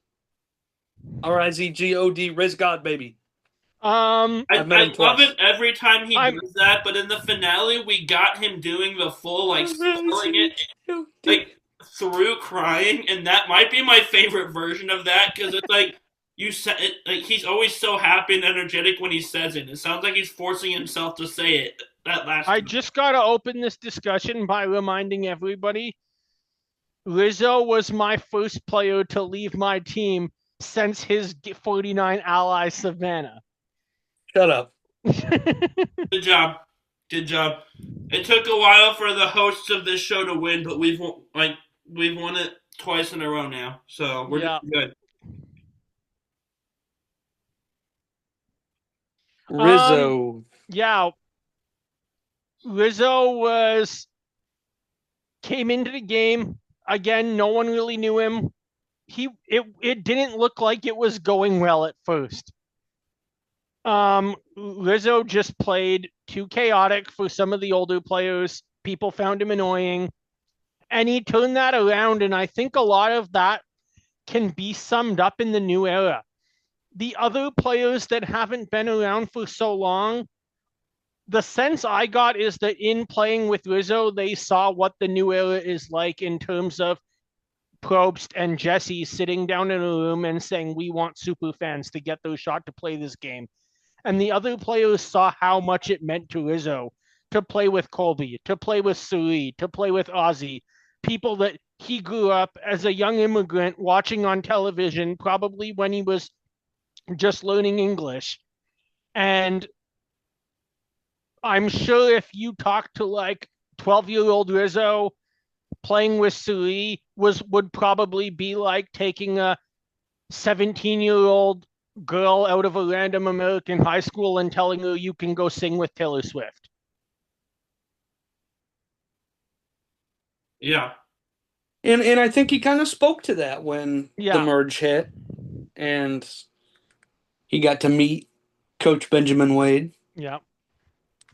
R-I-Z-G-O-D, Riz God, baby. I love it every time he does that, but in the finale, we got him doing the full, like, spelling it, like, through crying, and that might be my favorite version of that, because it's like, you said it, like, he's always so happy and energetic when he says it. It sounds like he's forcing himself to say it. That last I just got to open this discussion by reminding everybody, Rizzo was my first player to leave my team since his 49 ally Savannah. Shut up. Good job. Good job. It took a while for the hosts of this show to win, but we've won it twice in a row now. So we're doing good. Rizzo. Yeah. Rizzo came into the game. Again, no one really knew him. It didn't look like it was going well at first. Rizzo just played too chaotic for some of the older players. People found him annoying. And he turned that around, and I think a lot of that can be summed up in the new era. The other players that haven't been around for so long, the sense I got is that in playing with Rizzo, they saw what the new era is like in terms of Probst and Jesse sitting down in a room and saying, we want super fans to get their shot to play this game. And the other players saw how much it meant to Rizzo to play with Colby, to play with Suri, to play with Ozzy, people that he grew up as a young immigrant watching on television, probably when he was just learning English. And I'm sure if you talk to like 12-year-old Rizzo, playing with Suri would probably be like taking a 17-year-old girl out of a random American high school and telling her you can go sing with Taylor Swift. Yeah. And I think he kind of spoke to that when the merge hit and he got to meet Coach Benjamin Wade. Yeah.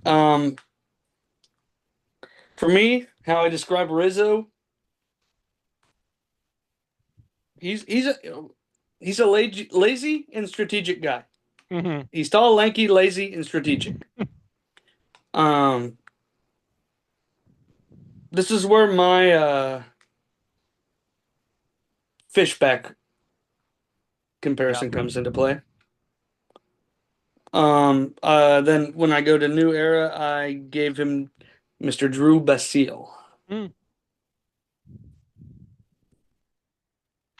For me, how I describe Rizzo, he's he's a lazy and strategic guy. Mm-hmm. He's tall, lanky, lazy, and strategic. This is where my Fishback comparison comes into play. Then when I go to New Era, I gave him Mr. Drew Basile. Mm.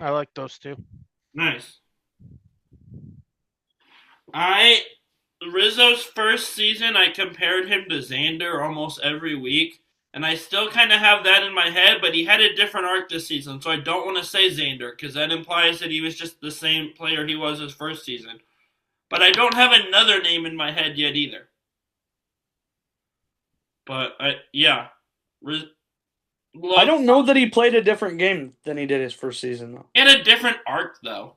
I like those two. Nice. Rizzo's first season, I compared him to Xander almost every week, and I still kind of have that in my head, but he had a different arc this season, so I don't want to say Xander, because that implies that he was just the same player he was his first season. But I don't have another name in my head yet either. But, yeah. I don't know that he played a different game than he did his first season, though. He had a different arc, though.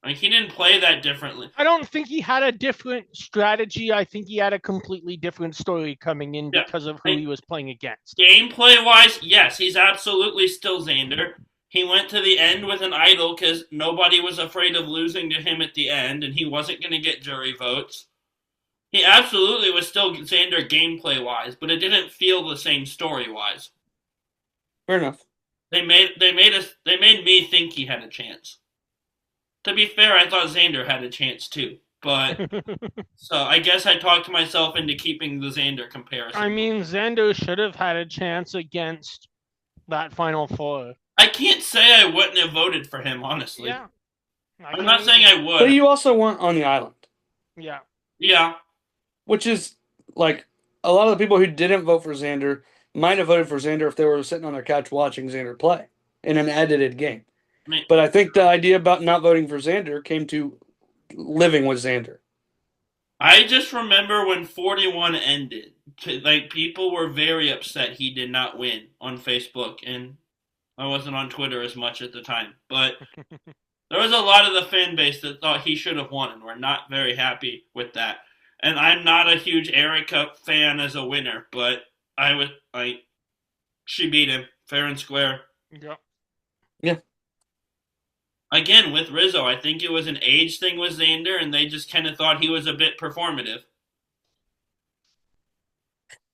Like, he didn't play that differently. I don't think he had a different strategy. I think he had a completely different story coming in because of who he was playing against. Gameplay-wise, yes, he's absolutely still Xander. He went to the end with an idol because nobody was afraid of losing to him at the end, and he wasn't going to get jury votes. He absolutely was still Xander gameplay-wise, but it didn't feel the same story-wise. Fair enough. They made me think he had a chance. To be fair, I thought Xander had a chance too, but so I guess I talked myself into keeping the Xander comparison. I mean, Xander should have had a chance against that Final Four. I can't say I wouldn't have voted for him, honestly. Yeah. I'm not saying I would. But you also weren't on the island. Yeah. Yeah. Which is, like, a lot of the people who didn't vote for Xander might have voted for Xander if they were sitting on their couch watching Xander play in an edited game. But I think the idea about not voting for Xander came to living with Xander. I just remember when 41 ended, like, people were very upset he did not win on Facebook, and I wasn't on Twitter as much at the time. But there was a lot of the fan base that thought he should have won, and were not very happy with that. And I'm not a huge Erica fan as a winner, but she beat him fair and square. Yeah. Yeah. Again, with Rizzo, I think it was an age thing with Xander, and they just kind of thought he was a bit performative.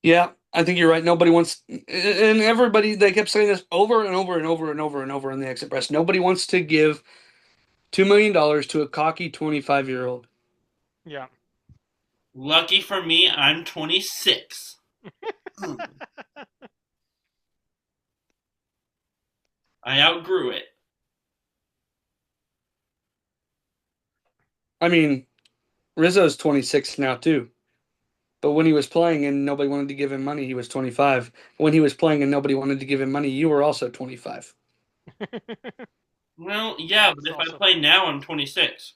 Yeah, I think you're right. Nobody wants, and everybody, they kept saying this over and over and over and over and over in the exit press. Nobody wants to give $2 million to a cocky 25-year-old. Yeah. Lucky for me, I'm 26. I outgrew it. I mean, Rizzo's 26 now, too. But when he was playing and nobody wanted to give him money, he was 25. When he was playing and nobody wanted to give him money, you were also 25. Well, yeah, but if I play now, I'm 26.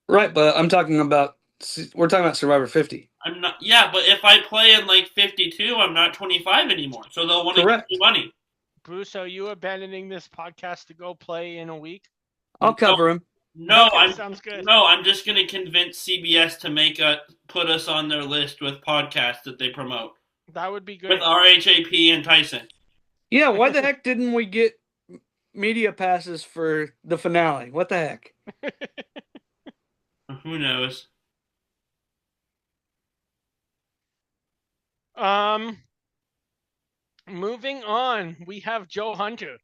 Right, but we're talking about Survivor 50. I'm not. Yeah, but if I play in like 52, I'm not 25 anymore. So they'll want to give me money. Bruce, are you abandoning this podcast to go play in a week? I'll cover him. No, okay, sounds good. No, I'm just going to convince CBS to put us on their list with podcasts that they promote. That would be good. With RHAP and Tyson. Yeah, why the heck didn't we get media passes for the finale? What the heck? Who knows? Moving on, we have Joe Hunter.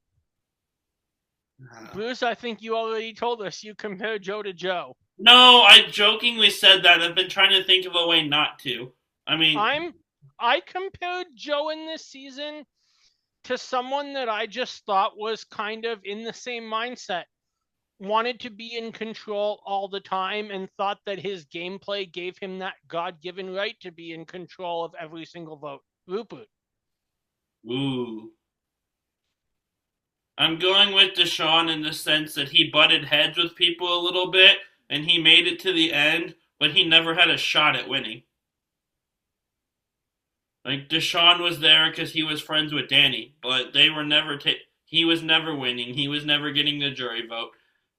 Bruce, I think you already told us you compare Joe to Joe. No, I jokingly said that. I've been trying to think of a way not to. I mean, I compared Joe in this season to someone that I just thought was kind of in the same mindset. Wanted to be in control all the time and thought that his gameplay gave him that God-given right to be in control of every single vote. Rupert. Ooh. I'm going with Deshaun in the sense that he butted heads with people a little bit, and he made it to the end, but he never had a shot at winning. Like, Deshaun was there because he was friends with Danny, but they were never he was never winning, he was never getting the jury vote,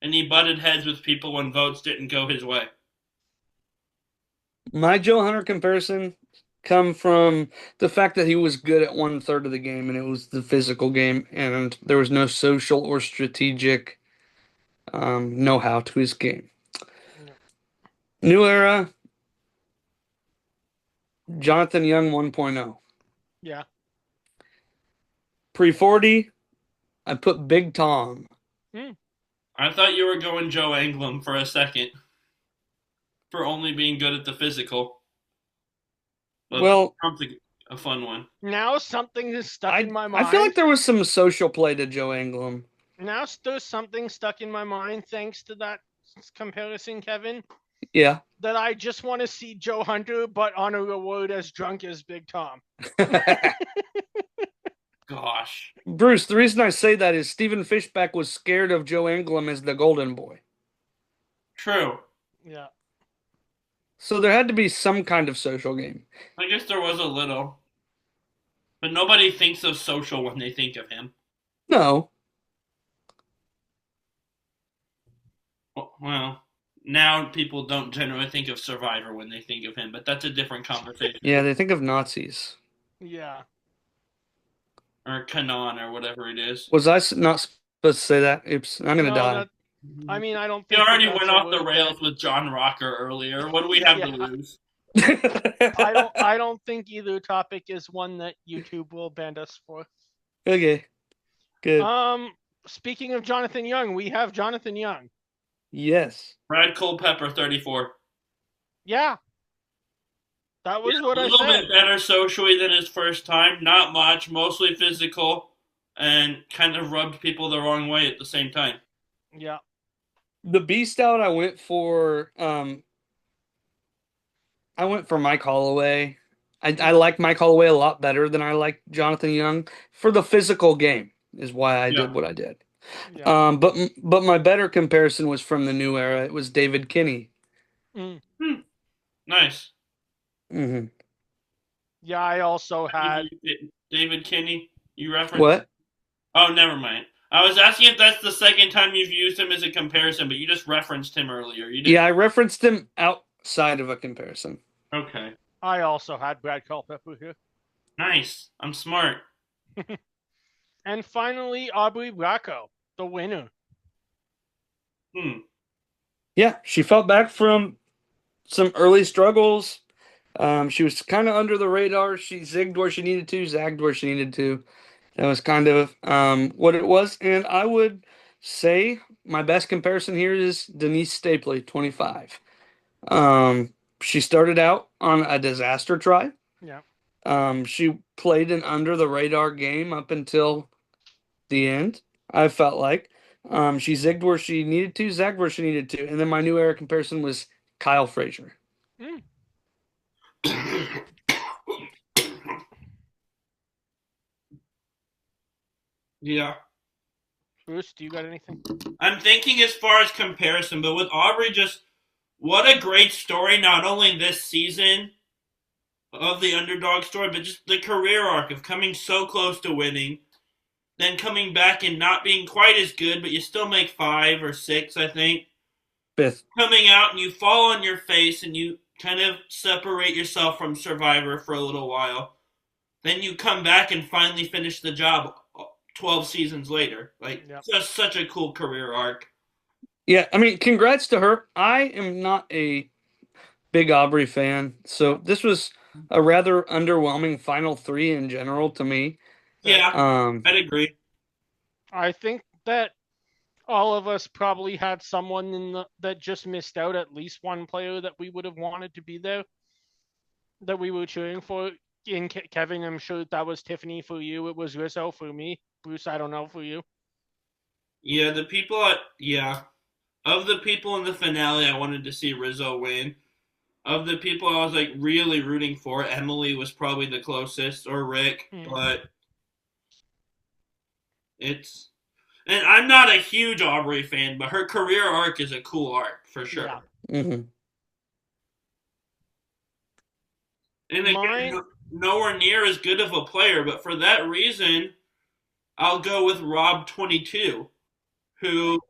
and he butted heads with people when votes didn't go his way. My Joe Hunter comparison come from the fact that he was good at 1/3 of the game, and it was the physical game, and there was no social or strategic know-how to his game. New era, Jonathan Young 1.0. Yeah. Pre-40, I put Big Tom. I thought you were going Joe Anglim for a second. For only being good at the physical. But Well, Trump's a fun one. Now something is stuck in my mind. I feel like there was some social play to Joe Anglim. Now there's something stuck in my mind thanks to that comparison, Kevin. Yeah. That I just want to see Joe Hunter, but on a reward as drunk as Big Tom. Gosh. Bruce, the reason I say that is Stephen Fishback was scared of Joe Anglim as the golden boy. True. Yeah. So there had to be some kind of social game. I guess there was a little. But nobody thinks of social when they think of him. No. Well, now people don't generally think of Survivor when they think of him, but that's a different conversation. Yeah, they think of Nazis. Yeah. Or Kanan or whatever it is. Was I not supposed to say that? Oops, I'm going to die. I mean, I don't You think already that's went a off the word rails with John Rocker earlier. What do we have to lose? I don't think either topic is one that YouTube will ban us for. Okay. Good. Speaking of Jonathan Young, we have Jonathan Young. Yes. Brad Culpepper, 34. Yeah. That was what I said. A little bit better socially than his first time. Not much, mostly physical, and kind of rubbed people the wrong way at the same time. Yeah. The Beast out I went for Mike Holloway. I like Mike Holloway a lot better than I like Jonathan Young for the physical game is why I did what I did. Yeah. But my better comparison was from the new era. It was David Kinney. Nice. Mm-hmm. Yeah, I also had David Kinney. You referenced what? Oh, never mind. I was asking if that's the second time you've used him as a comparison, but you just referenced him earlier. You didn't... Yeah, I referenced him outside of a comparison. Okay. I also had Brad Culpepper here. Nice. I'm smart. And finally, Aubrey Bracco, the winner. Yeah, she fought back from some early struggles. She was kind of under the radar. She zigged where she needed to, zagged where she needed to. That was kind of what it was. And I would say my best comparison here is Denise Stapley, 25. She started out on a disaster try. Yeah. She played an under the radar game up until the end, I felt like. She zigged where she needed to, zagged where she needed to. And then my new era comparison was Kyle Frazier. Yeah. Bruce, do you got anything? I'm thinking as far as comparison, but with Aubrey, just what a great story, not only this season of the underdog story, but just the career arc of coming so close to winning, then coming back and not being quite as good, but you still make 5 or 6, I think. 5th. Coming out and you fall on your face and you kind of separate yourself from Survivor for a little while. Then you come back and finally finish the job 12 seasons later. Just such a cool career arc. Yeah, I mean, congrats to her. I am not a big Aubrey fan, so this was a rather underwhelming final 3 in general to me. Yeah, I'd agree. I think that all of us probably had someone that just missed out, at least one player that we would have wanted to be there, that we were cheering for. In Kevin, I'm sure that was Tiffany for you. It was Rizzo for me. Bruce, I don't know for you. Yeah, of the people in the finale, I wanted to see Rizzo win. Of the people I was really rooting for, Emily was probably the closest, or Rick, but it's... And I'm not a huge Aubrey fan, but her career arc is a cool arc, for sure. Yeah. Mm-hmm. And again, nowhere near as good of a player, but for that reason, I'll go with Rob22, who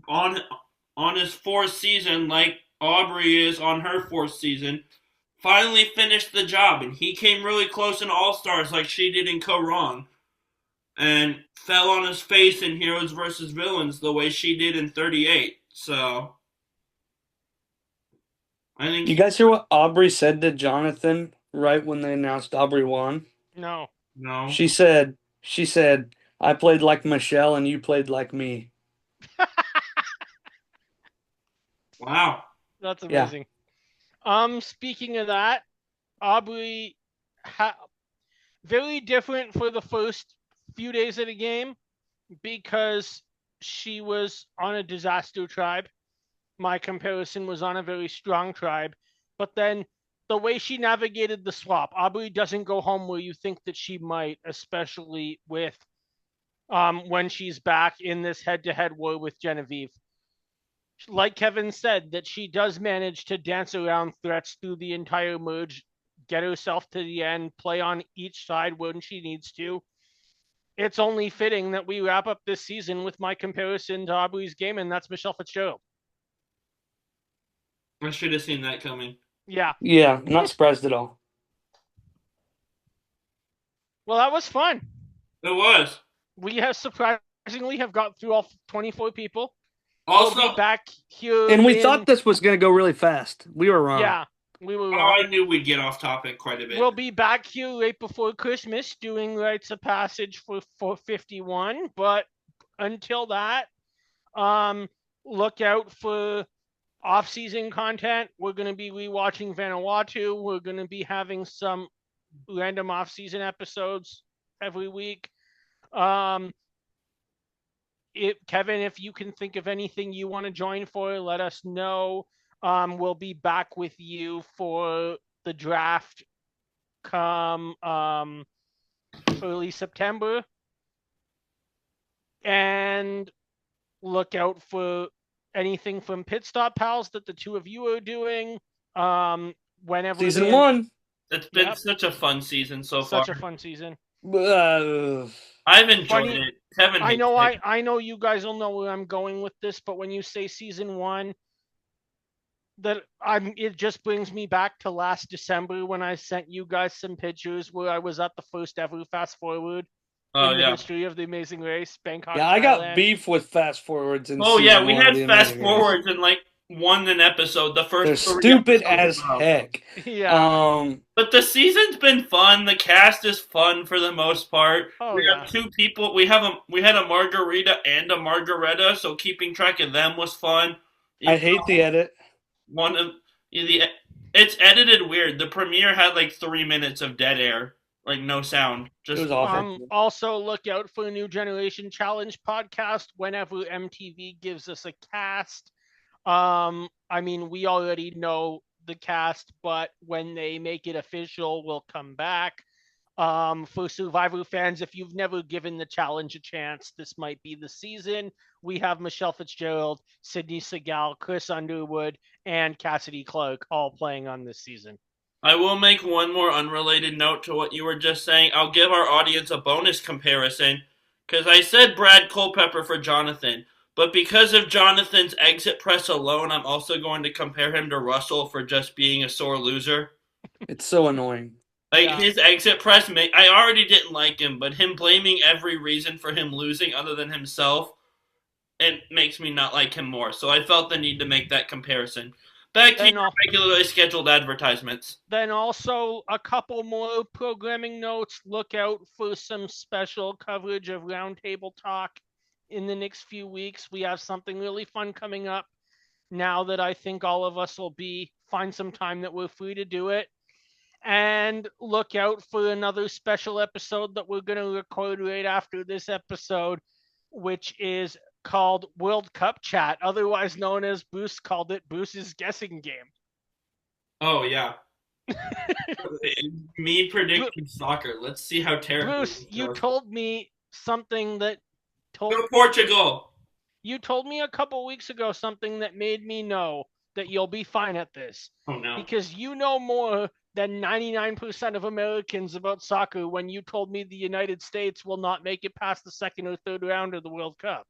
on his 4th season, like Aubrey is on her 4th season, finally finished the job, and he came really close in All-Stars like she did in Co-Wrong. and fell on his face in Heroes versus Villains the way she did in 38. So I think You guys hear what Aubrey said to Jonathan right when they announced Aubrey won? No. no. She said, I played like Michelle and you played like me. Wow. That's Yeah. amazing. Speaking of that, Aubrey very different for the first few days of the game because she was on a disaster tribe. My comparison was on a very strong tribe. But then the way she navigated the swap, Aubrey doesn't go home where you think that she might, especially with when she's back in this head-to-head war with Genevieve. Like Kevin said, that she does manage to dance around threats through the entire merge, get herself to the end, play on each side when she needs to. It's only fitting that we wrap up this season with my comparison to Aubrey's game, and that's Michelle Fitzgerald. I should have seen that coming. Yeah. Yeah, not surprised at all. Well, that was fun. It was. We have surprisingly have got through all 24 people. Also, We'll be back here. And we thought this was going to go really fast. We were wrong. Yeah, we were oh, wrong. I knew we'd get off topic quite a bit. We'll be back here right before Christmas doing Rites of Passage for 51. But until that, look out for off-season content. We're going to be rewatching Vanuatu. We're going to be having some random off-season episodes every week. Kevin, if you can think of anything you want to join for, let us know. We'll be back with you for the draft come early September. And look out for anything from Pit Stop Pals that the two of you are doing. Whenever Season 1. It's been such a fun season so far. Such a fun season. I've enjoyed it. Kevin, I know you guys will know where I'm going with this, but when you say season 1, it just brings me back to last December when I sent you guys some pictures where I was at the first ever fast forward in the history of the Amazing Race, Bangkok. Yeah, I got beef with fast forwards. We had fast forwards and won an episode. The first. They're stupid as heck. Yeah. But the season's been fun. The cast is fun for the most part. We have 2 people. We had a Margarita and a Margareta, so keeping track of them was fun. I hate the edit. It's edited weird. The premiere had 3 minutes of dead air, no sound. Just it was awful. Also, look out for a New Generation Challenge podcast whenever MTV gives us a cast. We already know the cast, but when they make it official, we'll come back. For Survivor fans, if you've never given the challenge a chance, this might be the season. We have Michelle Fitzgerald, Sydney Segal, Chris Underwood, and Cassidy Clark all playing on this season. I will make one more unrelated note to what you were just saying. I'll give our audience a bonus comparison, because I said Brad Culpepper for Jonathan. But because of Jonathan's exit press alone, I'm also going to compare him to Russell for just being a sore loser. It's so annoying. His exit press, I already didn't like him, but him blaming every reason for him losing other than himself, it makes me not like him more. So I felt the need to make that comparison. Back to your regularly scheduled advertisements. Then also a couple more programming notes. Look out for some special coverage of Roundtable Talk in the next few weeks. We have something really fun coming up now that I think all of us will find some time that we're free to do it. And look out for another special episode that we're going to record right after this episode, which is called World Cup Chat, otherwise known as Bruce called it Bruce's Guessing Game. Oh, yeah. Me predicting soccer. Let's see how terrible. Bruce, you told me something that Go Portugal. You told me a couple weeks ago something that made me know that you'll be fine at this. Oh, no. Because you know more than 99% of Americans about soccer when you told me the United States will not make it past the second or third round of the World Cup.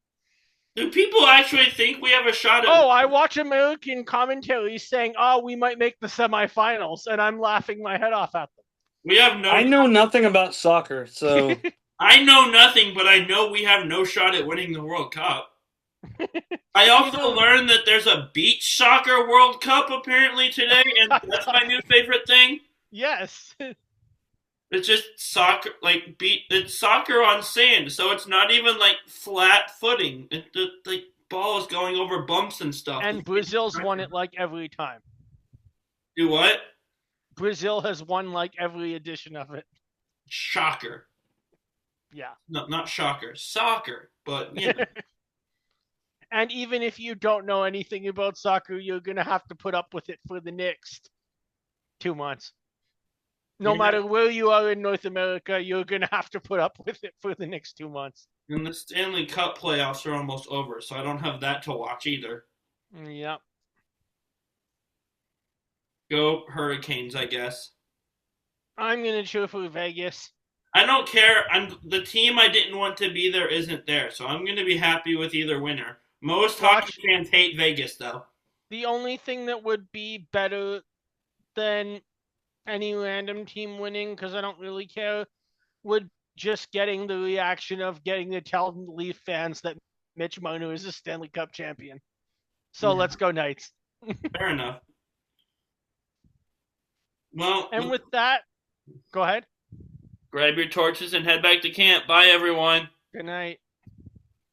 Do people actually think we have a shot at I watch American commentary saying, we might make the semifinals, and I'm laughing my head off at them. We have no. I know nothing about soccer, so I know nothing, but I know we have no shot at winning the World Cup. I also learned that there's a beach soccer World Cup apparently today, and that's my new favorite thing. Yes. It's just soccer, it's soccer on sand, so it's not even like flat footing. The ball is going over bumps and stuff. And Brazil's won it like every time. Do what? Brazil has won like every edition of it. Shocker. Yeah. No, not shocker. Soccer, but you know. And even if you don't know anything about soccer, you're going to have to put up with it for the next 2 months. No matter where you are in North America, you're going to have to put up with it for the next 2 months. And the Stanley Cup playoffs are almost over, so I don't have that to watch either. Yep. Go Hurricanes, I guess. I'm going to cheer for Vegas. I don't care. The team I didn't want to be there isn't there, so I'm going to be happy with either winner. Most hockey fans hate Vegas, though. The only thing that would be better than any random team winning, because I don't really care, would just getting the reaction of getting to tell Leaf fans that Mitch Marner is a Stanley Cup champion. So let's go Knights. Fair enough. Well, and with that, go ahead. Grab your torches and head back to camp. Bye, everyone. Good night.